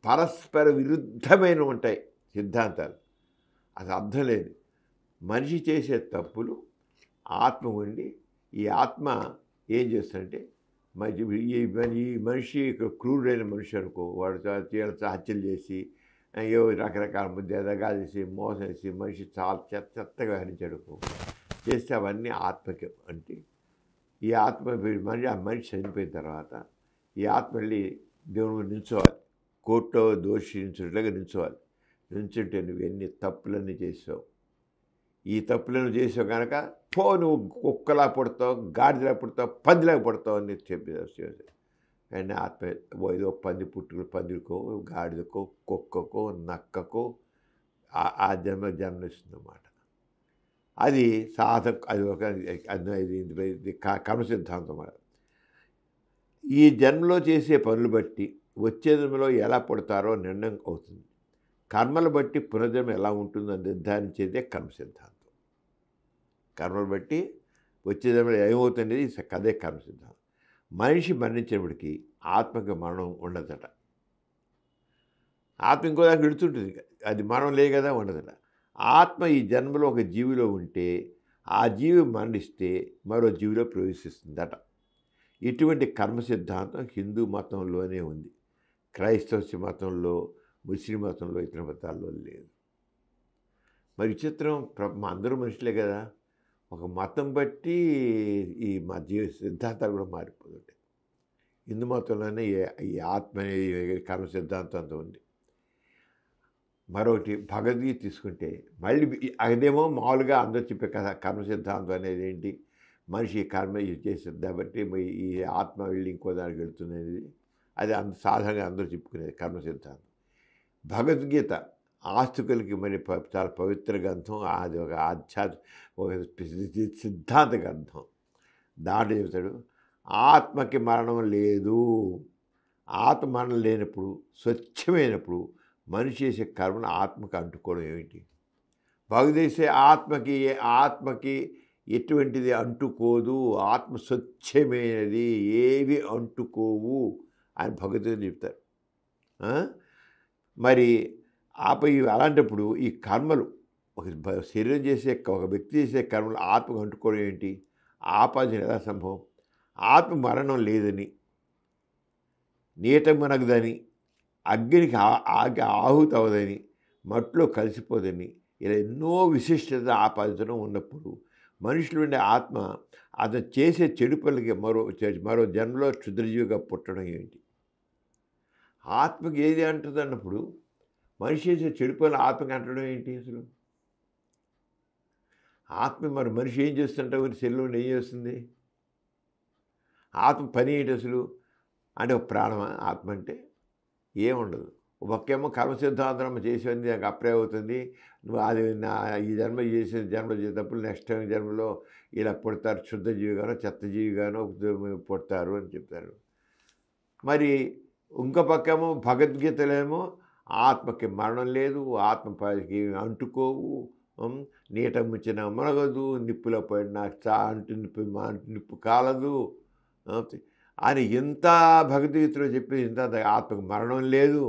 పరస్పర విరుద్ధమైన ఉంటాయి సిద్ధాంతాలు. అది అర్థం లేదు. మనిషి చేసే తప్పులు ఆత్మ ఉండి ఈ ఆత్మ ఏం చేస్తుందంటే ఈ మనిషి క్రూరుడైన మనిషి అనుకో, వాడు హత్యలు చేసి ఏవో రకరకాల మధ్య ఎదగాలు చేసి మోసం చేసి మనిషి చాలా చెత్తగా వ్యవహరించాడు చేస్తే అవన్నీ ఆత్మకి. అంటే ఈ ఆత్మ మనిషి చనిపోయిన తర్వాత ఈ ఆత్మ వెళ్ళి దేవుని నిల్చోవాలి, కోర్టులో దోషి నిల్చున్నట్లుగా నిల్చోవాలి. నిల్చుంటే నువ్వు ఎన్ని తప్పులన్నీ చేసావు, ఈ తప్పులను చేసావు కనుక నువ్వు కుక్కలా పుడతావు, గాడిదలా పుడతావు, పందిలా పుడతావు అని చెప్పేది. కానీ ఆత్మ ఏదో పందికో గాడిదకో కుక్కకో నక్కకో ఆ జన్మనిస్తుందన్నమాట. అది అది ఒక ఇది కర్మ సిద్ధాంతం. ఈ జన్మలో చేసే పనులు బట్టి వచ్చే జన్మలో ఎలా పుడతారో నిర్ణయం అవుతుంది. కర్మలు బట్టి పునర్జన్మ ఎలా ఉంటుందో నిర్ధారించేదే కర్మ సిద్ధాంతం. కర్మలు బట్టి వచ్చే జన్మలో ఏమవుతుంది అదే కర్మ సిద్ధాంతం. మనిషి మరణించినప్పటికీ ఆత్మకి మరణం ఉండదట. ఆత్మ ఇంకో దాకా విడుతుంటుంది, అది మరణం లే కదా, ఉండదట. ఆత్మ ఈ జన్మలో ఒక జీవిలో ఉంటే ఆ జీవి మరణిస్తే మరో జీవిలో ప్రవేశిస్తుందట. ఇటువంటి కర్మ సిద్ధాంతం హిందూ మతంలోనే ఉంది. క్రైస్తవ మతంలో, ముస్లిం మతంలో, ఇతర మతాల్లో లేదు. మరి విచిత్రం, అందరూ మనుషులే కదా, ఒక మతం బట్టి ఈ మా జీవ సిద్ధాంతాలు కూడా మారిపోతుంటాయి. హిందూ మతంలోనే ఈ ఆత్మ కర్మ సిద్ధాంతం అంతా ఉంది. మరొకటి భగవద్గీత తీసుకుంటే మళ్ళీ అదేమో మామూలుగా అందరూ చెప్పే కదా, కర్మ సిద్ధాంతం అనేది ఏంటి, మనిషి కర్మ చేసేది కాబట్టి ఈ ఆత్మ వెళ్ళి ఇంకో దానికి వెళుతున్నది, అది సాధారణంగా అందరూ చెప్పుకునేది కర్మ సిద్ధాంతం. భగవద్గీత ఆస్తికులకి మరి చాలా పవిత్ర గ్రంథం, అది ఒక ఒక సిద్ధాంత గ్రంథం. దాంట్లో చెబుతాడు, ఆత్మకి మరణం లేదు. ఆత్మ మరణం లేనప్పుడు, స్వచ్ఛమైనప్పుడు మనిషి చేసే కర్మను ఆత్మకి అంటుకోవడం ఏమిటి? భగవద్గీత ఆత్మకి ఎటువంటిది అంటుకోదు, ఆత్మ స్వచ్ఛమైనది, ఏవి అంటుకోవు అని భగవద్గీత చెప్తారు. మరి అలాంటప్పుడు ఈ కర్మలు, ఒక శరీరం చేసే, ఒక వ్యక్తి చేసే కర్మలు ఆత్మకు అంటుకోవడం ఏంటి? ఆపాదన ఎలా సంభవం? ఆత్మ మరణం లేదని, నీట మనగదని, అగ్నికి ఆహుతి అవదని, మట్లో కలిసిపోదని, ఇలా ఎన్నో విశిష్టత ఆపాదించడం ఉన్నప్పుడు మనుషులు ఉండే ఆత్మ అతను చేసే చెడు పనులకి మరో జన్మలో క్షుద్రజీవిగా పుట్టడం ఏంటి? ఆత్మకి ఏది అంటుంది అన్నప్పుడు మనిషి చేసే చెడు పనులు ఆత్మకి అంటడం ఏంటి? అసలు ఆత్మ మరి మనిషి ఏం చేస్తుంటే శరీరంలో ఏం చేస్తుంది? ఆత్మ పని ఏంటి అసలు? అంటే ఒక ప్రాణమా ఆత్మ అంటే? ఏముండదు. ఒకేమో కర్మ సిద్ధాంతం చేసేది నాకు అప్పుడే అవుతుంది, నువ్వు అది ఈ జన్మ చేసిన జన్మ చేసేటప్పుడు నెక్స్ట్ టైం జన్మలో ఇలా పుడతారు, శుద్ధజీవిగానో చెత్తజీవిగానో పుడతారు అని చెప్తారు. మరి ఇంకో పక్కేమో భగవద్గీతలేమో ఆత్మకి మరణం లేదు, ఆత్మకి అంటుకోవు, నీట ముచ్చిన మునగదు, నిప్పులో పడిన నిప్పు కాలదు అని ఇంత భగవద్గీతలో చెప్పేది, ఇంత ఆత్మకు మరణం లేదు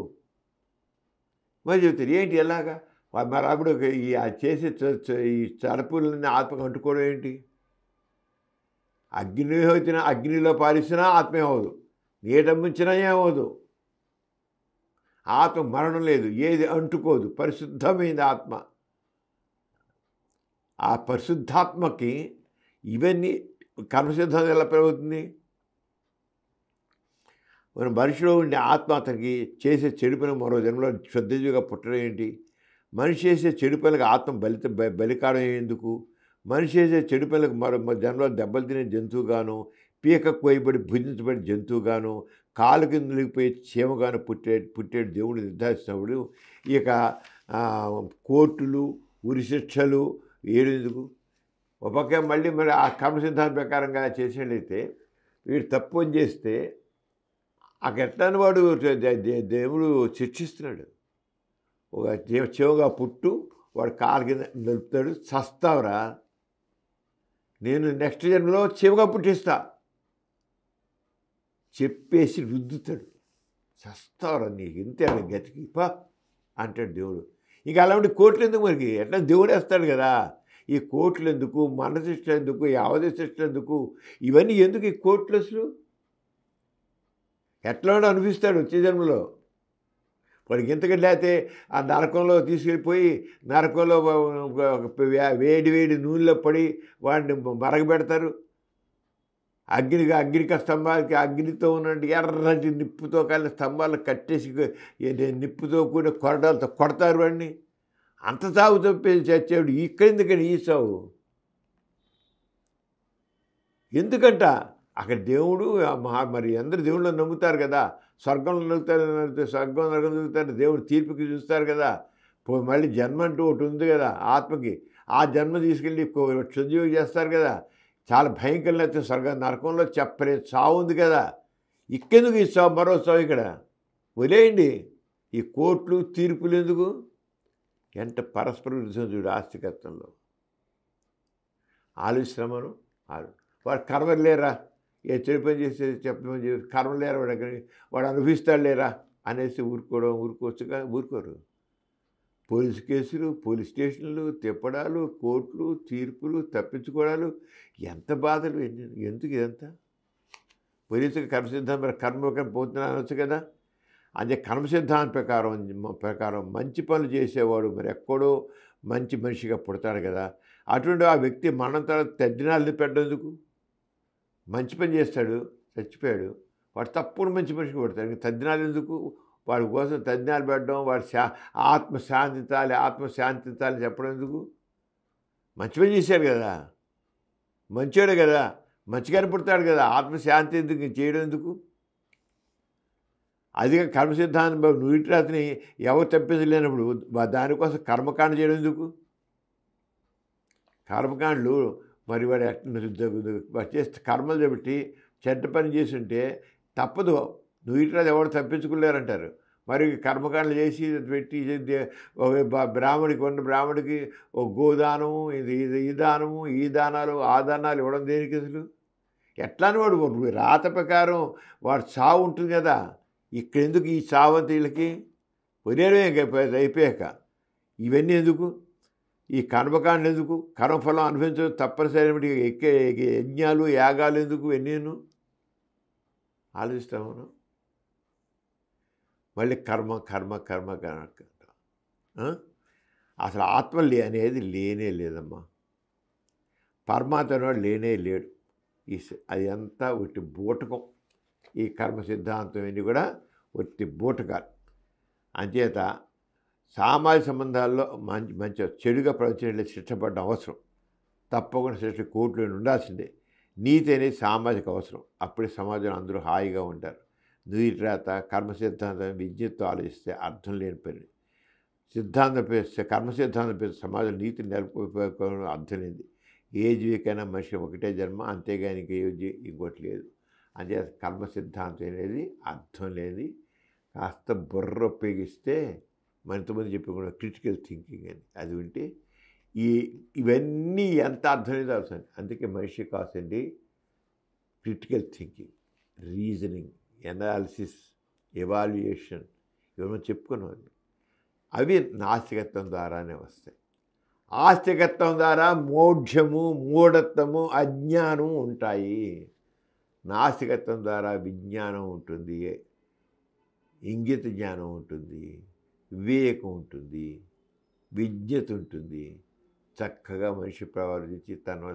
మరి చెప్తారు. ఏంటి ఎలాగా? మరి అప్పుడు ఈ చేసే ఈ చడపులని ఆత్మకు అంటుకోవడం ఏంటి? అగ్నిలో పాలిస్తున్నా ఆత్మ ఏమవుదు, నీట ముంచినా ఏమవుదు. ఆత్మ మరణం లేదు, ఏది అంటుకోదు, పరిశుద్ధమైంది ఆత్మ. ఆ పరిశుద్ధాత్మకి ఇవన్నీ కర్మసిద్ధాంతం ఎలా పెరుగుతుంది? మన మనిషిలో ఉండే ఆత్మ అతనికి చేసే చెడు పని మరో జన్మలో శ్రద్ధజీవిగా పుట్టడం ఏంటి? మనిషి చేసే చెడు పనులకు ఆత్మ బలికాడం ఎందుకు? మనిషి చేసే చెడు పనులకు మరో జన్మలో దెబ్బలు తినే జంతువుగాను, పీక కోయబడి భుజించబడి జంతువుగాను, కాలు కింద నిలిగిపోయి చీమగాను పుట్టే దేవుడు నిర్ధారించినప్పుడు ఇక కోర్టులు, ఉరిశిక్షలు ఏడెందుకు? ఒక పక్క మళ్ళీ మరి ఆ కర్మ సిద్ధాంతం ప్రకారంగా చేసేటైతే వీడు తప్పు అని చేస్తే అక్కడ ఎట్లాని వాడు దేవుడు శిక్షిస్తున్నాడు. ఒక చెవుగా పుట్టు, వాడు కాలు కింద నిలుపుతాడు, చస్తావురా, నేను నెక్స్ట్ జన్మలో చెవుగా పుట్టిస్తా చెప్పేసి రుద్దుతాడు. చస్తావురా, నీకు ఇంతే గతికి పా అంటాడు దేవుడు. ఇంకా అలాంటి కోట్లు ఎందుకు? మనకి ఎట్లా దేవుడు వేస్తాడు కదా. ఈ కోట్లు ఎందుకు, మరణ శిక్ష ఎందుకు, ఈ అవధి శిక్ష ఎందుకు, ఇవన్నీ ఎందుకు ఈ కోట్లు? అసలు ఎట్లా అనిపిస్తాడు వచ్చే జన్మలో వాడికి. ఇంతకంటే లేకపోతే ఆ నరకంలో తీసుకెళ్ళిపోయి నరకంలో వేడి నూనెలో పడి వాడిని మరగబెడతారు. అగ్నికి స్తంభాలకి అగ్నితో ఉన్నట్టు ఎర్రటి నిప్పుతో కలిసి స్తంభాలను కట్టేసి నిప్పుతో కూడిన కొరడాలతో కొడతారు వాడిని. అంత సాగు తప్పేసి చచ్చేవాడు ఇక్కడెందుకని ఈ సాగు? ఎందుకంట అక్కడ దేవుడు మరి అందరు దేవుళ్ళు నమ్ముతారు కదా, స్వర్గంలో నమ్ముతారు, స్వర్గం నరకం నమ్ముతారు, దేవుడు తీర్పుకి చూస్తారు కదా, మళ్ళీ జన్మ అంటూ ఒకటి ఉంది కదా ఆత్మకి. ఆ జన్మ తీసుకెళ్ళి క్షుద్యోగి చేస్తారు కదా, చాలా భయంకరమైన స్వర్గ నరకంలో చెప్పలే చావు ఉంది కదా. ఇక్కెందుకు ఈ చావు, మరో చావు ఇక్కడ వదిలేయండి. ఈ కోర్టులు తీర్పులు ఎందుకు? ఎంత పరస్పర విరుద్ధం చూడు ఆస్తికత్వంలో. ఆలోచిస్తున్నామను వాడు కర్మ లేరా, ఏ చెడు పని చేసేది చెప్పమని చెప్పి కర్మ లేరా వాడు దగ్గరికి, వాడు అనుభవిస్తాడు లేరా అనేసి ఊరుకోవచ్చుగా, ఊరుకోరు. పోలీసు కేసులు, పోలీస్ స్టేషన్లు, తిప్పడాలు, కోర్టులు, తీర్పులు, తప్పించుకోవడాలు, ఎంత బాధలు, ఎందుకు ఇదంతా? పోలీసుకి కర్మసిద్ధాంతం కర్మ పోతున్నా అనొచ్చు కదా. అదే కర్మసిద్ధాంతం ప్రకారం మంచి పనులు చేసేవాడు మరి ఎక్కడో మంచి మనిషిగా పుడతాడు కదా. అటువంటి ఆ వ్యక్తి మరణం తర్వాత తద్దినాలు పెట్టేందుకు? మంచి పని చేస్తాడు, చచ్చిపోయాడు, వాడు తప్పుడు మంచి మనిషికి పుడతాడు, తద్దినాలు ఎందుకు? వాడి కోసం తద్దినాలు పెట్టడం, వాడు ఆత్మశాంతించాలని చెప్పడం ఎందుకు? మంచి పని చేశాడు కదా, మంచివాడు కదా, మంచిగానే పుడతాడు కదా, ఆత్మశాంతి ఎందుకు చేయడం ఎందుకు? అదిగా కర్మసిద్ధాంతం నువ్వురాతిని ఎవరు తప్పించలేనప్పుడు దానికోసం కర్మకాండ చేయడం ఎందుకు? కర్మకాండలు మరి వాడు చేస్తే కర్మలు చెబట్టి చెడ్డ పని చేస్తుంటే తప్పదు, నువ్వురాతి ఎవరు తప్పించుకోలేరంటారు. మరి కర్మకాండలు చేసి పెట్టి బ్రాహ్మడికి ఓ గోదానము, ఈ దానము, ఈ దానాలు, ఆ దానాలు ఇవ్వడం దేనికి అసలు? ఎట్లాని వాడు రాత ప్రకారం వాడు చావు ఉంటుంది కదా, ఇక్కడెందుకు ఈ చావంతి వీళ్ళకి? వదిలేయడమే అయిపోయాక ఇవన్నీ ఎందుకు? ఈ కర్మకాండలు ఎందుకు? కర్మఫలం అనుభవించడం తప్పనిసరి ఎక్కే యజ్ఞాలు, యాగాలు ఎందుకు? ఎన్నీను ఆలోచిస్తాము. మళ్ళీ కర్మ కర్మ కర్మ కర్మ. అసలు ఆత్మ అనేది లేనే లేదమ్మా. పరమాత్మ లేనే లేడు. అది అంతా ఒకటి బూటకం. ఈ కర్మ సిద్ధాంతం ఇవన్నీ కూడా ఒట్టి బూటకాలు. అంచేత సామాజిక సంబంధాల్లో మంచి చెడుగా ప్రవర్తించే శిక్షపడడం అవసరం. తప్పకుండా శిక్ష కోర్టులో ఉండాల్సిందే. నీతి అనేది సామాజిక అవసరం. అప్పుడే సమాజంలో అందరూ హాయిగా ఉంటారు. నువ్వురాత కర్మ సిద్ధాంతం విద్యతో ఆలోచిస్తే అర్థం లేని పని. సిద్ధాంతం కర్మ సిద్ధాంతం పేరు సమాజం నీతిని నెలకొల్పుకోవడం అర్థం లేదు. ఏ జీవికైనా మనిషి ఒకటే జన్మ, అంతేగాని ఇంకోటి లేదు. అంటే కర్మ సిద్ధాంతం అనేది అర్థం లేని, కాస్త బుర్ర ఉపయోగిస్తే మనతోమంది చెప్పుకున్న క్రిటికల్ థింకింగ్ అని అది ఉంటే ఇవన్నీ ఎంత అర్థం లేదో అవసరం. అందుకే మనిషి కాసండి critical thinking, reasoning, analysis, evaluation ఇవన్నీ చెప్పుకున్నాం. అవి నాస్తికత్వం ద్వారానే వస్తాయి. ఆస్తికత్వం ద్వారా మోఢ్యము, మూఢత్వము, అజ్ఞానం ఉంటాయి. నాస్తికత్వం ద్వారా విజ్ఞానం ఉంటుంది, ఇంగిత జ్ఞానం ఉంటుంది, వివేకం ఉంటుంది, విజ్ఞత ఉంటుంది. చక్కగా మనిషి ప్రవర్తించి తన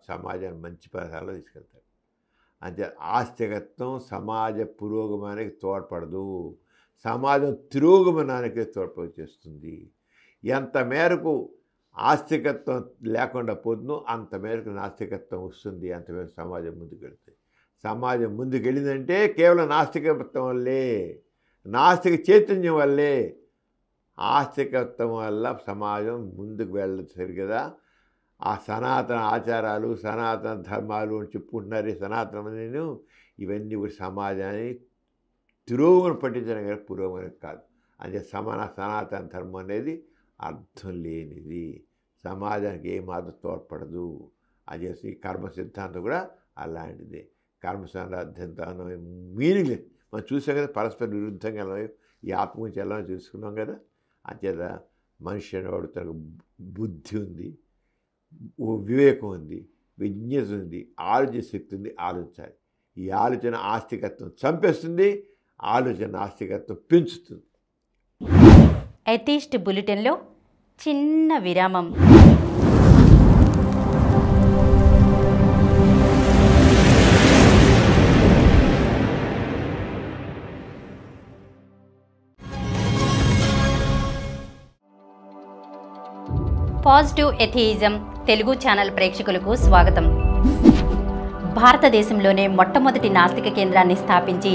సమాజాన్ని మంచి పదాల్లో తీసుకెళ్తాడు. అంటే ఆస్తికత్వం సమాజ పురోగమనానికి తోడ్పడదు, సమాజం తిరోగమనానికి తోడ్పడి చేస్తుంది. ఎంత మేరకు ఆస్తికత్వం లేకుండా పోతుందో అంత మేరకు నాస్తికత్వం వస్తుంది. అంత మేరకు సమాజం ముందుకెళ్తుంది. సమాజం ముందుకెళ్ళిందంటే కేవలం నాస్తికత్వం వల్లే, నాస్తిక చైతన్యం వల్లే. ఆస్తికత్వం వల్ల సమాజం ముందుకు వెళ్ళదు. సరి కదా. ఆ సనాతన ఆచారాలు, సనాతన ధర్మాలు అని చెప్పుకుంటున్నారు. సనాతనమైన ఇవన్నీ కూడా సమాజాన్ని తిరోగమనం పట్టించడం కానీ పురోగమనం కాదు. అంటే సనాతన ధర్మం అనేది అర్థం లేనిది, సమాజానికి ఏమాత్రం తోడ్పడదు. అది ఈ కర్మ సిద్ధాంతం కూడా అలాంటిది. కర్మ సిద్ధాంతం మీనింగ్ లేదు. మనం చూసాం కదా, పరస్పర విరుద్ధంగా ఎలా ఈ ఆత్మ గురించి ఎలా చూసుకున్నాం కదా. అంచేత మనిషి అనేవాడు తనకు బుద్ధి ఉంది, వివేకం ఉంది, విజ్ఞత ఉంది, ఆలోచన శక్తి ఉంది, ఆలోచించాలి. ఈ ఆలోచన ఆస్తికత్వం చంపేస్తుంది, ఆలోచన ఆస్తికత్వం పెంచుతుంది. ఎథీస్ట్ బులెటిన్లో చిన్న విరామం. పాజిటివ్ ఎథియిజం తెలుగు ఛానల్ ప్రేక్షకులకు స్వాగతం. భారతదేశంలోనే మొట్టమొదటి నాస్తిక కేంద్రాన్ని స్థాపించి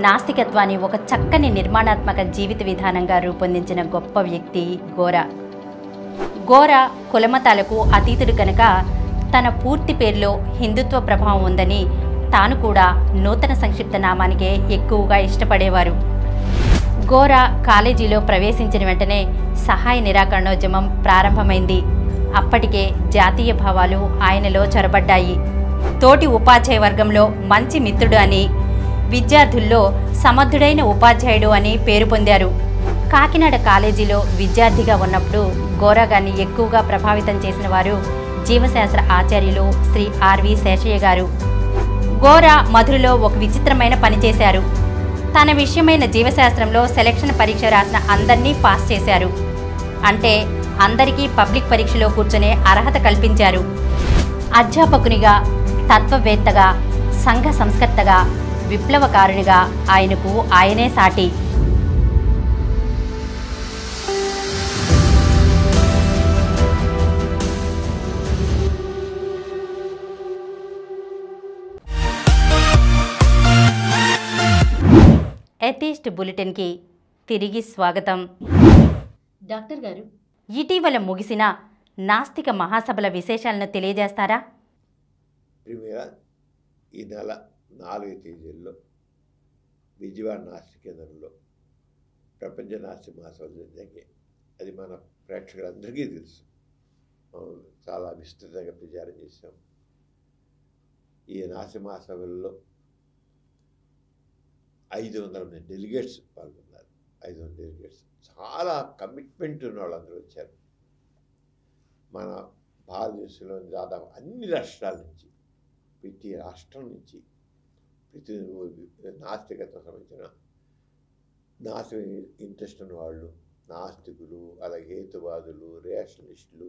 నాస్తికత్వాన్ని ఒక చక్కని నిర్మాణాత్మక జీవిత విధానంగా రూపొందించిన గొప్ప వ్యక్తి గోరా. గోరా కులమతాలకు అతీతుడు కనుక తన పూర్తి పేరులో హిందుత్వ ప్రభావం ఉందని తాను కూడా నూతన సంక్షిప్త నామానికే ఎక్కువగా ఇష్టపడేవారు. గోరా కాలేజీలో ప్రవేశించిన వెంటనే సహాయ నిరాకరణోద్యమం ప్రారంభమైంది. అప్పటికే జాతీయ భావాలు ఆయనలో చొరబడ్డాయి. తోటి ఉపాధ్యాయ వర్గంలో మంచి మిత్రుడు అని, విద్యార్థుల్లో సమర్థుడైన ఉపాధ్యాయుడు అని పేరు పొందారు. కాకినాడ కాలేజీలో విద్యార్థిగా ఉన్నప్పుడు గోరా గారిని ఎక్కువగా ప్రభావితం చేసిన వారు జీవశాస్త్ర ఆచార్యులు శ్రీ ఆర్వి శేషయ్య గారు. గోరా మధురలో ఒక విచిత్రమైన పని చేశారు. తన విషయమైన జీవశాస్త్రంలో సెలక్షన్ పరీక్ష రాసిన అందరినీ పాస్ చేశారు. అంటే అందరికీ పబ్లిక్ పరీక్షలో కూర్చునే అర్హత కల్పించారు. అధ్యాపకునిగా, తత్వవేత్తగా, సంఘ సంస్కర్తగా, విప్లవకారునిగా ఆయనకు ఆయనే సాటి. ఎథీస్ట్ బులెటిన్కి తిరిగి స్వాగతం. డాక్టర్ గారు, ఇటీవల ముగిసిన నాస్తిక మహాసభల విశేషాలను తెలియజేస్తారా? ఈ నెల 4 తేదీల్లో విజయవాడ నాస్తిక కేంద్రంలో ప్రపంచ నాస్తిక మహాసభలు జరిగాయి. అది మన ప్రేక్షకులందరికీ తెలుసు. చాలా విస్తృతంగా ప్రచారం చేశాం. ఈ నాస్తిక మహాసభల్లో 500 మంది డెలిగేట్స్ పాల్గొన్నారు. 500 డెలిగేట్స్, చాలా కమిట్మెంట్ ఉన్న వాళ్ళందరూ వచ్చారు. మన భారతదేశంలో దాదాపు అన్ని రాష్ట్రాల నుంచి, ప్రతి రాష్ట్రం నుంచి, ప్రతి నాస్తికత్వం సంబంధించిన నాస్తిక ఇంట్రెస్ట్ ఉన్న వాళ్ళు, నాస్తికులు, అలాగే హేతువాదులు, రేషనలిస్టులు,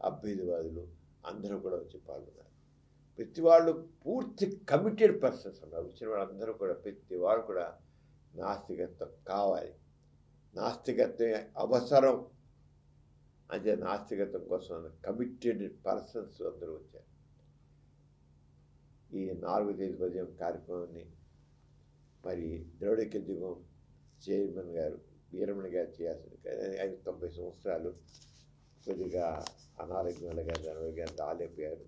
అభ్యుదవాదులు అందరూ కూడా వచ్చి పాల్గొన్నారు. ప్రతి వాళ్ళు పూర్తి కమిటెడ్ పర్సన్స్ ఉన్నారు. వచ్చిన వాళ్ళందరూ కూడా, ప్రతి వాళ్ళు కూడా నాస్తికత్వం కావాలి, నాస్తికత్వం అవసరం అంటే నాస్తికత్వం కోసం కమిటెడ్ పర్సన్స్ అందరూ వచ్చారు. ఈ 4వ తేదీ ఉదయం కార్యక్రమాన్ని మరి ద్రవిడైక్యదిగం చైర్మన్ గారు వీరమణి గారు చేయాల్సింది. 90 సంవత్సరాలు కొద్దిగా అనారోగ్యం వల్ల గారు అనారోగ్యాన్ని రాలేకపోయారు.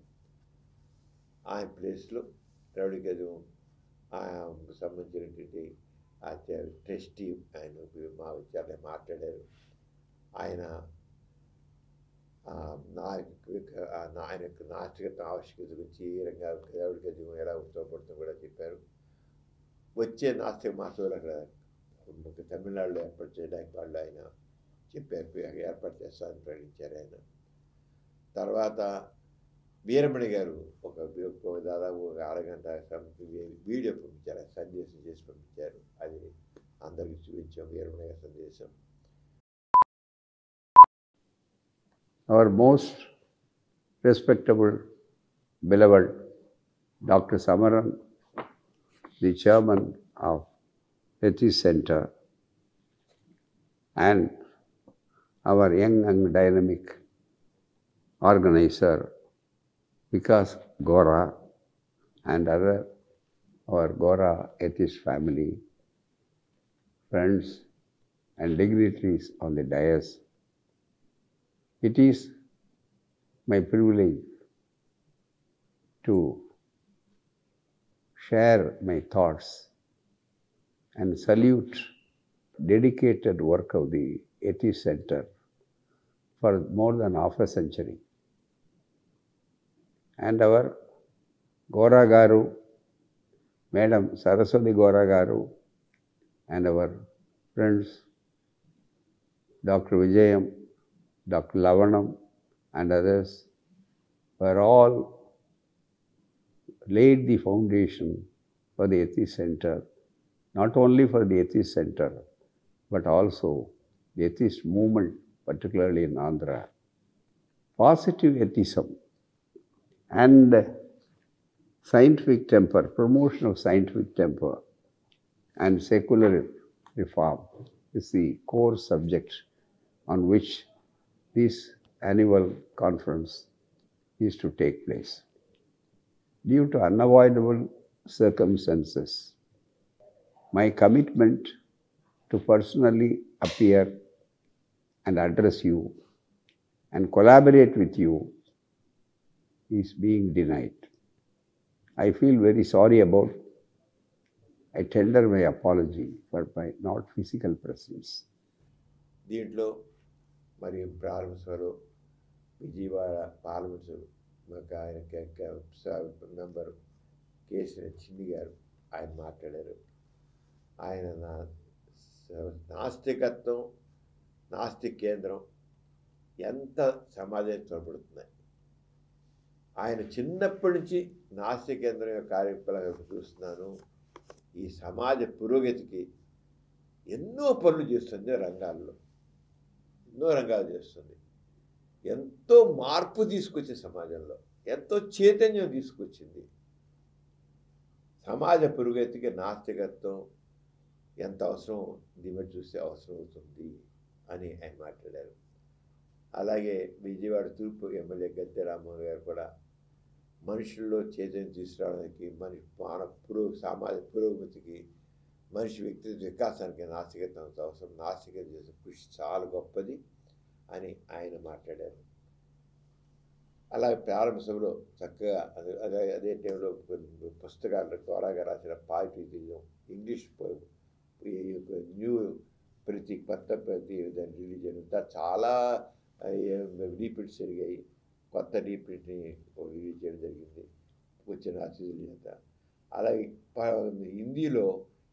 ఆయన ప్లేస్లో ద్రవిడైక్యదిగం సంబంధించినటువంటి ట్రస్టీ ఆయన మా విద్యాలయం మాట్లాడారు. ఆయన ఆయన యొక్క నాస్తికత ఆవశ్యకత గురించి, ఏ రంగా ద్రవిడైక్యదిగం ఎలా ఉపయోగపడుతుందో కూడా చెప్పారు. వచ్చే నాస్తిక మహాసభలు అక్కడ తమిళనాడులో ఏర్పాటు చేయడానికి వాళ్ళు ఆయన చెప్పారు, ఏర్పాటు చేస్తారని ప్రకటించారు ఆయన. తర్వాత వీరమణి గారు ఒక దాదాపు ఒక అరగంట వీడియో పంపించారు, సందేశం చేసి పంపించారు. అది అందరికీ చూపించాం, వీరమణి గారి సందేశం. Our most respectable, beloved Dr. Samaran, the chairman of Atheist Center, and our young and dynamic organizer, Vikas Gora, and our Gora Atheist family, friends and dignitaries on the dais. It is my privilege to share my thoughts and salute dedicated work of the Atheist Center for more than half a century. And our Gora Garu, Madam Saraswati Gora Garu, and our friends Dr. Vijayam, Dr. Lavanam, and others were all laid the foundation for the Atheist Center, not only for the Atheist Center, but also the Atheist movement, particularly in Andhra. Positive atheism and scientific temper, promotion of scientific temper and secular reform is the core subject on which this annual conference is to take place. Due to unavoidable circumstances, my commitment to personally appear and address you and collaborate with you is being denied. I feel very sorry about. I tender my apology for my not physical presence. దీంట్లో మరి ప్రారంభ సభలో Vijayawada parliament మాకు ఆయన member KCR చిన్ని గారు ఆయన మాట్లాడారు. ఆయన నాస్తికత్వం నాస్తిక కేంద్రం ఎంత సమాజానికి తోడ్పడుతున్నాయి. ఆయన చిన్నప్పటి నుంచి నాస్తిక కేంద్రం యొక్క కార్యకలాపాలు చూస్తున్నాను. ఈ సమాజ పురోగతికి ఎన్నో పనులు చేస్తుంది, ఎన్నో రంగాలు చేస్తుంది. ఎంతో మార్పు తీసుకొచ్చే సమాజంలో ఎంతో చైతన్యం తీసుకొచ్చింది. సమాజ పురోగతికి నాస్తికత్వం ఎంత అవసరం దీన్ని చూస్తే అవసరం అవుతుంది అని ఆయన మాట్లాడారు. అలాగే విజయవాడ తూర్పు ఎమ్మెల్యే గద్దె రామ్మోహన్ గారు కూడా మనుషుల్లో చైతన్యం తీసుకురావడానికి, సమాజ పురోగతికి, మనిషి వ్యక్తిత్వ వికాసానికి నాస్తికత్వం అవసరం, నాస్తికత చేసే కృషి చాలా గొప్పది అని ఆయన మాట్లాడారు. అలాగే ప్రారంభ సభలో చక్కగా అదే టైంలో పుస్తకాలు త్వరగా రాసిన పాజిటివిజం ఇంగ్లీష్ న్యూ ప్రతి దాన్ని రిలీజ్ అయిన చాలా రీప్రింట్స్ జరిగాయి. కొత్త రీప్రింట్ని రిలీజ్ చేయడం జరిగింది వచ్చిన అతిథుల చేత. అలాగే హిందీలో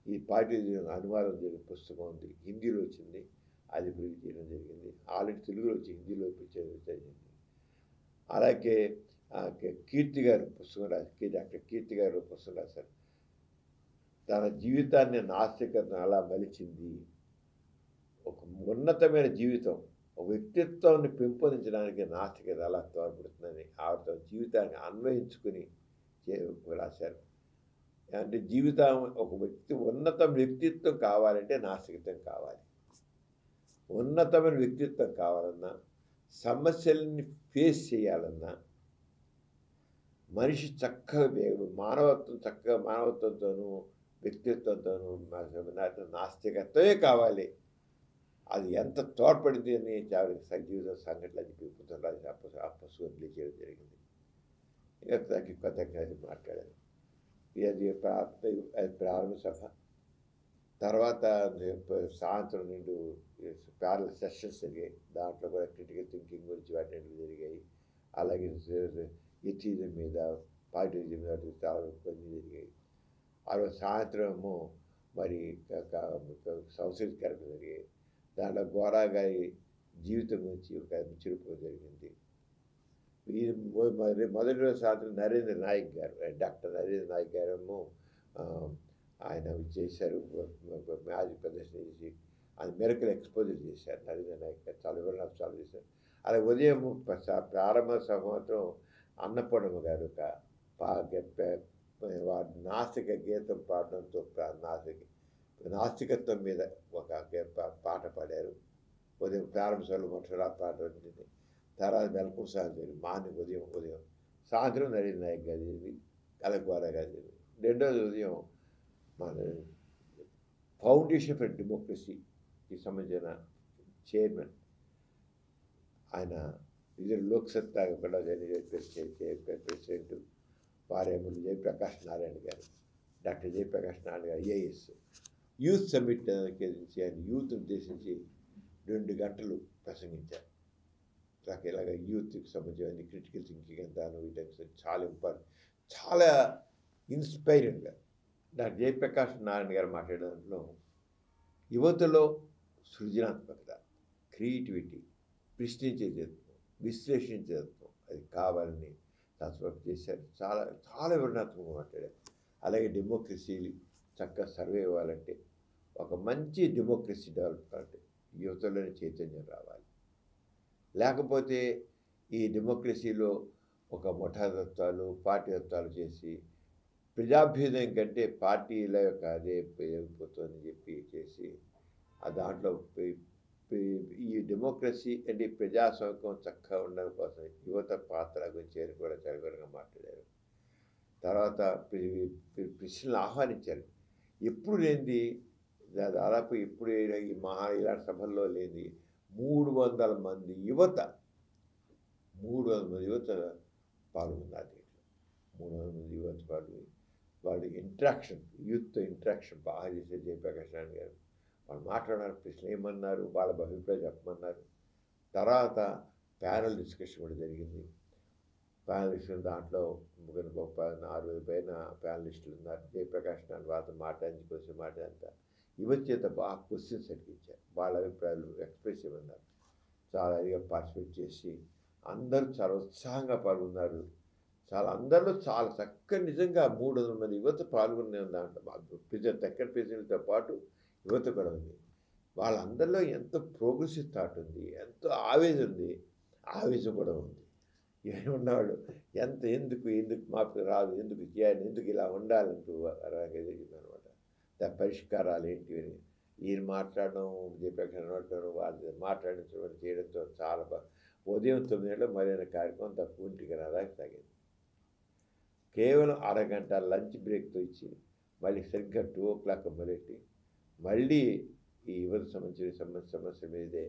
ఈ పాజిటివిజం అనువాదం జరిగిన పుస్తకం ఉంది, హిందీలో వచ్చింది, అది రిలీజ్ చేయడం జరిగింది. ఆల్రెడీ తెలుగులో వచ్చి హిందీలో జరిగింది. అలాగే కీర్తి గారు పుస్తకం రాసి డాక్టర్ కీర్తి గారు పుస్తకం రాశారు. తన జీవితాన్ని నాస్తికతను అలా మలిచింది. ఒక ఉన్నతమైన జీవితం, ఒక వ్యక్తిత్వాన్ని పెంపొందించడానికి నాస్తికత అలా తోడ్పడుతుందని ఆవిడ జీవితాన్ని అన్వయించుకుని రాశారు. అంటే జీవితం ఒక ఉన్నత వ్యక్తిత్వం కావాలంటే నాస్తికత్వం కావాలి. ఉన్నతమైన వ్యక్తిత్వం కావాలన్నా, సమస్యలని ఫేస్ చేయాలన్నా, మనిషి చక్కగా మానవత్వంతోనూ వ్యక్తిత్వంతోనూ నాస్తికత్వమే కావాలి. అది ఎంత తోడ్పడింది అని జీవిత సంఘటనలు అని పుస్తకాలు ఆ పుస్తకం రిలీజ్ చేయడం జరిగింది. ఇంకా కొత్తగా మాట్లాడారు. అది ప్రారంభ సభ తర్వాత సాయంత్రం 2 ప్యారల్ సెషన్స్ జరిగాయి. దాంట్లో కూడా క్రిటికల్ థింకింగ్ గురించి వాటి జరిగాయి. అలాగే ఎథిజం మీద, పాజిటివిజం మీద చాలా పని జరిగాయి. ఆ రోజు సాయంత్రము మరి సంస్కృతి కార్యక్రమం జరిగాయి. దాంట్లో గోరా గారి జీవితం గురించి ఒక చురుకు జరిగింది. మొదటి రోజు సాయంత్రం నరేంద్ర నాయక్ గారు, డాక్టర్ నరేంద్ర నాయక్ గారేమో ఆయన చేశారు, మ్యాజిక్ ప్రదర్శన చేసి అది మెరకల్ ఎక్స్పోజర్ చేశారు. నరేంద్ర నాయక్ గారు చాలా వివరణాలు చాలా చేశారు. అలాగే ఉదయం ప్రారంభ సంవత్సరం అన్నపూర్ణమ్మ గారు ఒక నాస్తిక గీతం పాడడంతో నాస్తికత్వం మీద ఒక పాట పాడారు. ఉదయం ప్రారంభ సభలో మొట్టమొదటి పాట వచ్చింది. తర్వాత మెలకు సాయంత్రం మార్నింగ్ ఉదయం సాయంత్రం నరేంద్ర నాయక్ గారు జరిగింది, అలాగే గోరా గారు జరిగింది. రెండోది ఉదయం మన ఫౌండేషన్ ఫర్ డెమోక్రసీకి సంబంధించిన చైర్మన్ ఆయన ఇద్దరు లోక్సత్తా కూడా ప్రెసిడెంట్ వారేమో జయప్రకాష్ నారాయణ గారు, డాక్టర్ జయప్రకాష్ నారాయణ గారు ఐఏఎస్ యూత్ సమ్మిట్ కేంద్రించి ఆయన యూత్ ఉద్దేశించి 2 గంటలు ప్రసంగించారు. ఇలాగ యూత్కి సంబంధించిన క్రిటికల్ థింకింగ్ అంతాను వీటికి చాలా ఇంపార్టెంట్, చాలా ఇన్స్పైరింగ్గా డాక్టర్ జయప్రకాష్ నారాయణ గారు మాట్లాడడంలో యువతలో సృజనాత్మకత, క్రియేటివిటీ, ప్రశ్నించేతత్వం, విశ్లేషించేతత్వం అది కావాలని తత్వం చేశారు. చాలా చాలా వివరణాత్మకంగా మాట్లాడారు. అలాగే డెమోక్రసీ చక్కగా సర్వే అవ్వాలంటే, ఒక మంచి డెమోక్రసీ డెవలప్ కావాలంటే యువతలోని చైతన్యం రావాలి. లేకపోతే ఈ డెమోక్రసీలో ఒక ముఠాతత్వాలు, పార్టీ తత్వాలు చేసి ప్రజాభ్యుదయం కంటే పార్టీల యొక్క అదే పెరిగిపోతుందని చెప్పి చేసి దాంట్లో ఈ డెమోక్రసీ అంటే ప్రజాస్వామ్యం చక్కగా ఉండడం కోసం యువత పాత్ర గురించి కూడా చాలా వివరంగా మాట్లాడారు. తర్వాత ప్రశ్నలు ఆహ్వానించారు. ఎప్పుడు లేనిది, దాదాపు ఇప్పుడు ఈ ఇలాంటి సభల్లో లేనిది 300 మంది యువత పాల్గొన్నారు దీంట్లో. 300 మంది యువత పాల్గొని వాళ్ళు యూత్తో ఇంటరాక్షన్ బాగా చేశారు జయప్రకాష్ నారాయణ గారు. వాళ్ళు మాట్లాడారు, ప్రశ్న ఏమన్నారు, వాళ్ళ అభిప్రాయం చెప్పమన్నారు. తర్వాత ప్యానల్ డిస్కషన్ కూడా జరిగింది. ప్యానల్ డిస్కషన్ దాంట్లో 60 పైన ప్యానలిస్టులు ఉన్నారు. జయప్రకాష్ నారాయణ వాళ్ళతో మాట్లాడంతా యువత చేత బాగా క్వశ్చన్స్ అడిగించారు. వాళ్ళ అభిప్రాయాలు ఎక్స్ప్రెస్ చేయమన్నారు. చాలా ఇదిగా పార్టిసిపేట్ చేసి అందరూ చాలా ఉత్సాహంగా పాల్గొన్నారు. అందరిలో చాలా చక్కగా నిజంగా 300 మంది యువత పాల్గొనే దాంట్లో తెక్కన ప్రెసిడెంట్తో పాటు యువత కూడా ఉంది. వాళ్ళందరిలో ఎంతో ప్రోగ్రెసివ్ థాట్ ఉంది, ఎంతో ఆవేశం ఉంది, ఆవేశం కూడా ఉంది. ఉన్నవాళ్ళు ఎందుకు మాకు రాదు, ఎందుకు చేయాలి, ఎందుకు ఇలా ఉండాలంటూ జరిగిందనమాట. దాని పరిష్కారాలు ఏంటి అని ఈయన మాట్లాడడం, జయప్రకాష్ మాట్లాడడం, వాళ్ళు మాట్లాడించడం చేయడంతో చాలా బాగా ఉదయం 9 గంటలకు మరైన కార్యక్రమం తక్కువ 1 దాకా సాగింది. కేవలం అరగంట లంచ్ బ్రేక్తో ఇచ్చి మళ్ళీ సరిగ్గా 2 o'clock మొదలెట్టి మళ్ళీ ఈ యువత సంబంధించిన సమస్య మీదే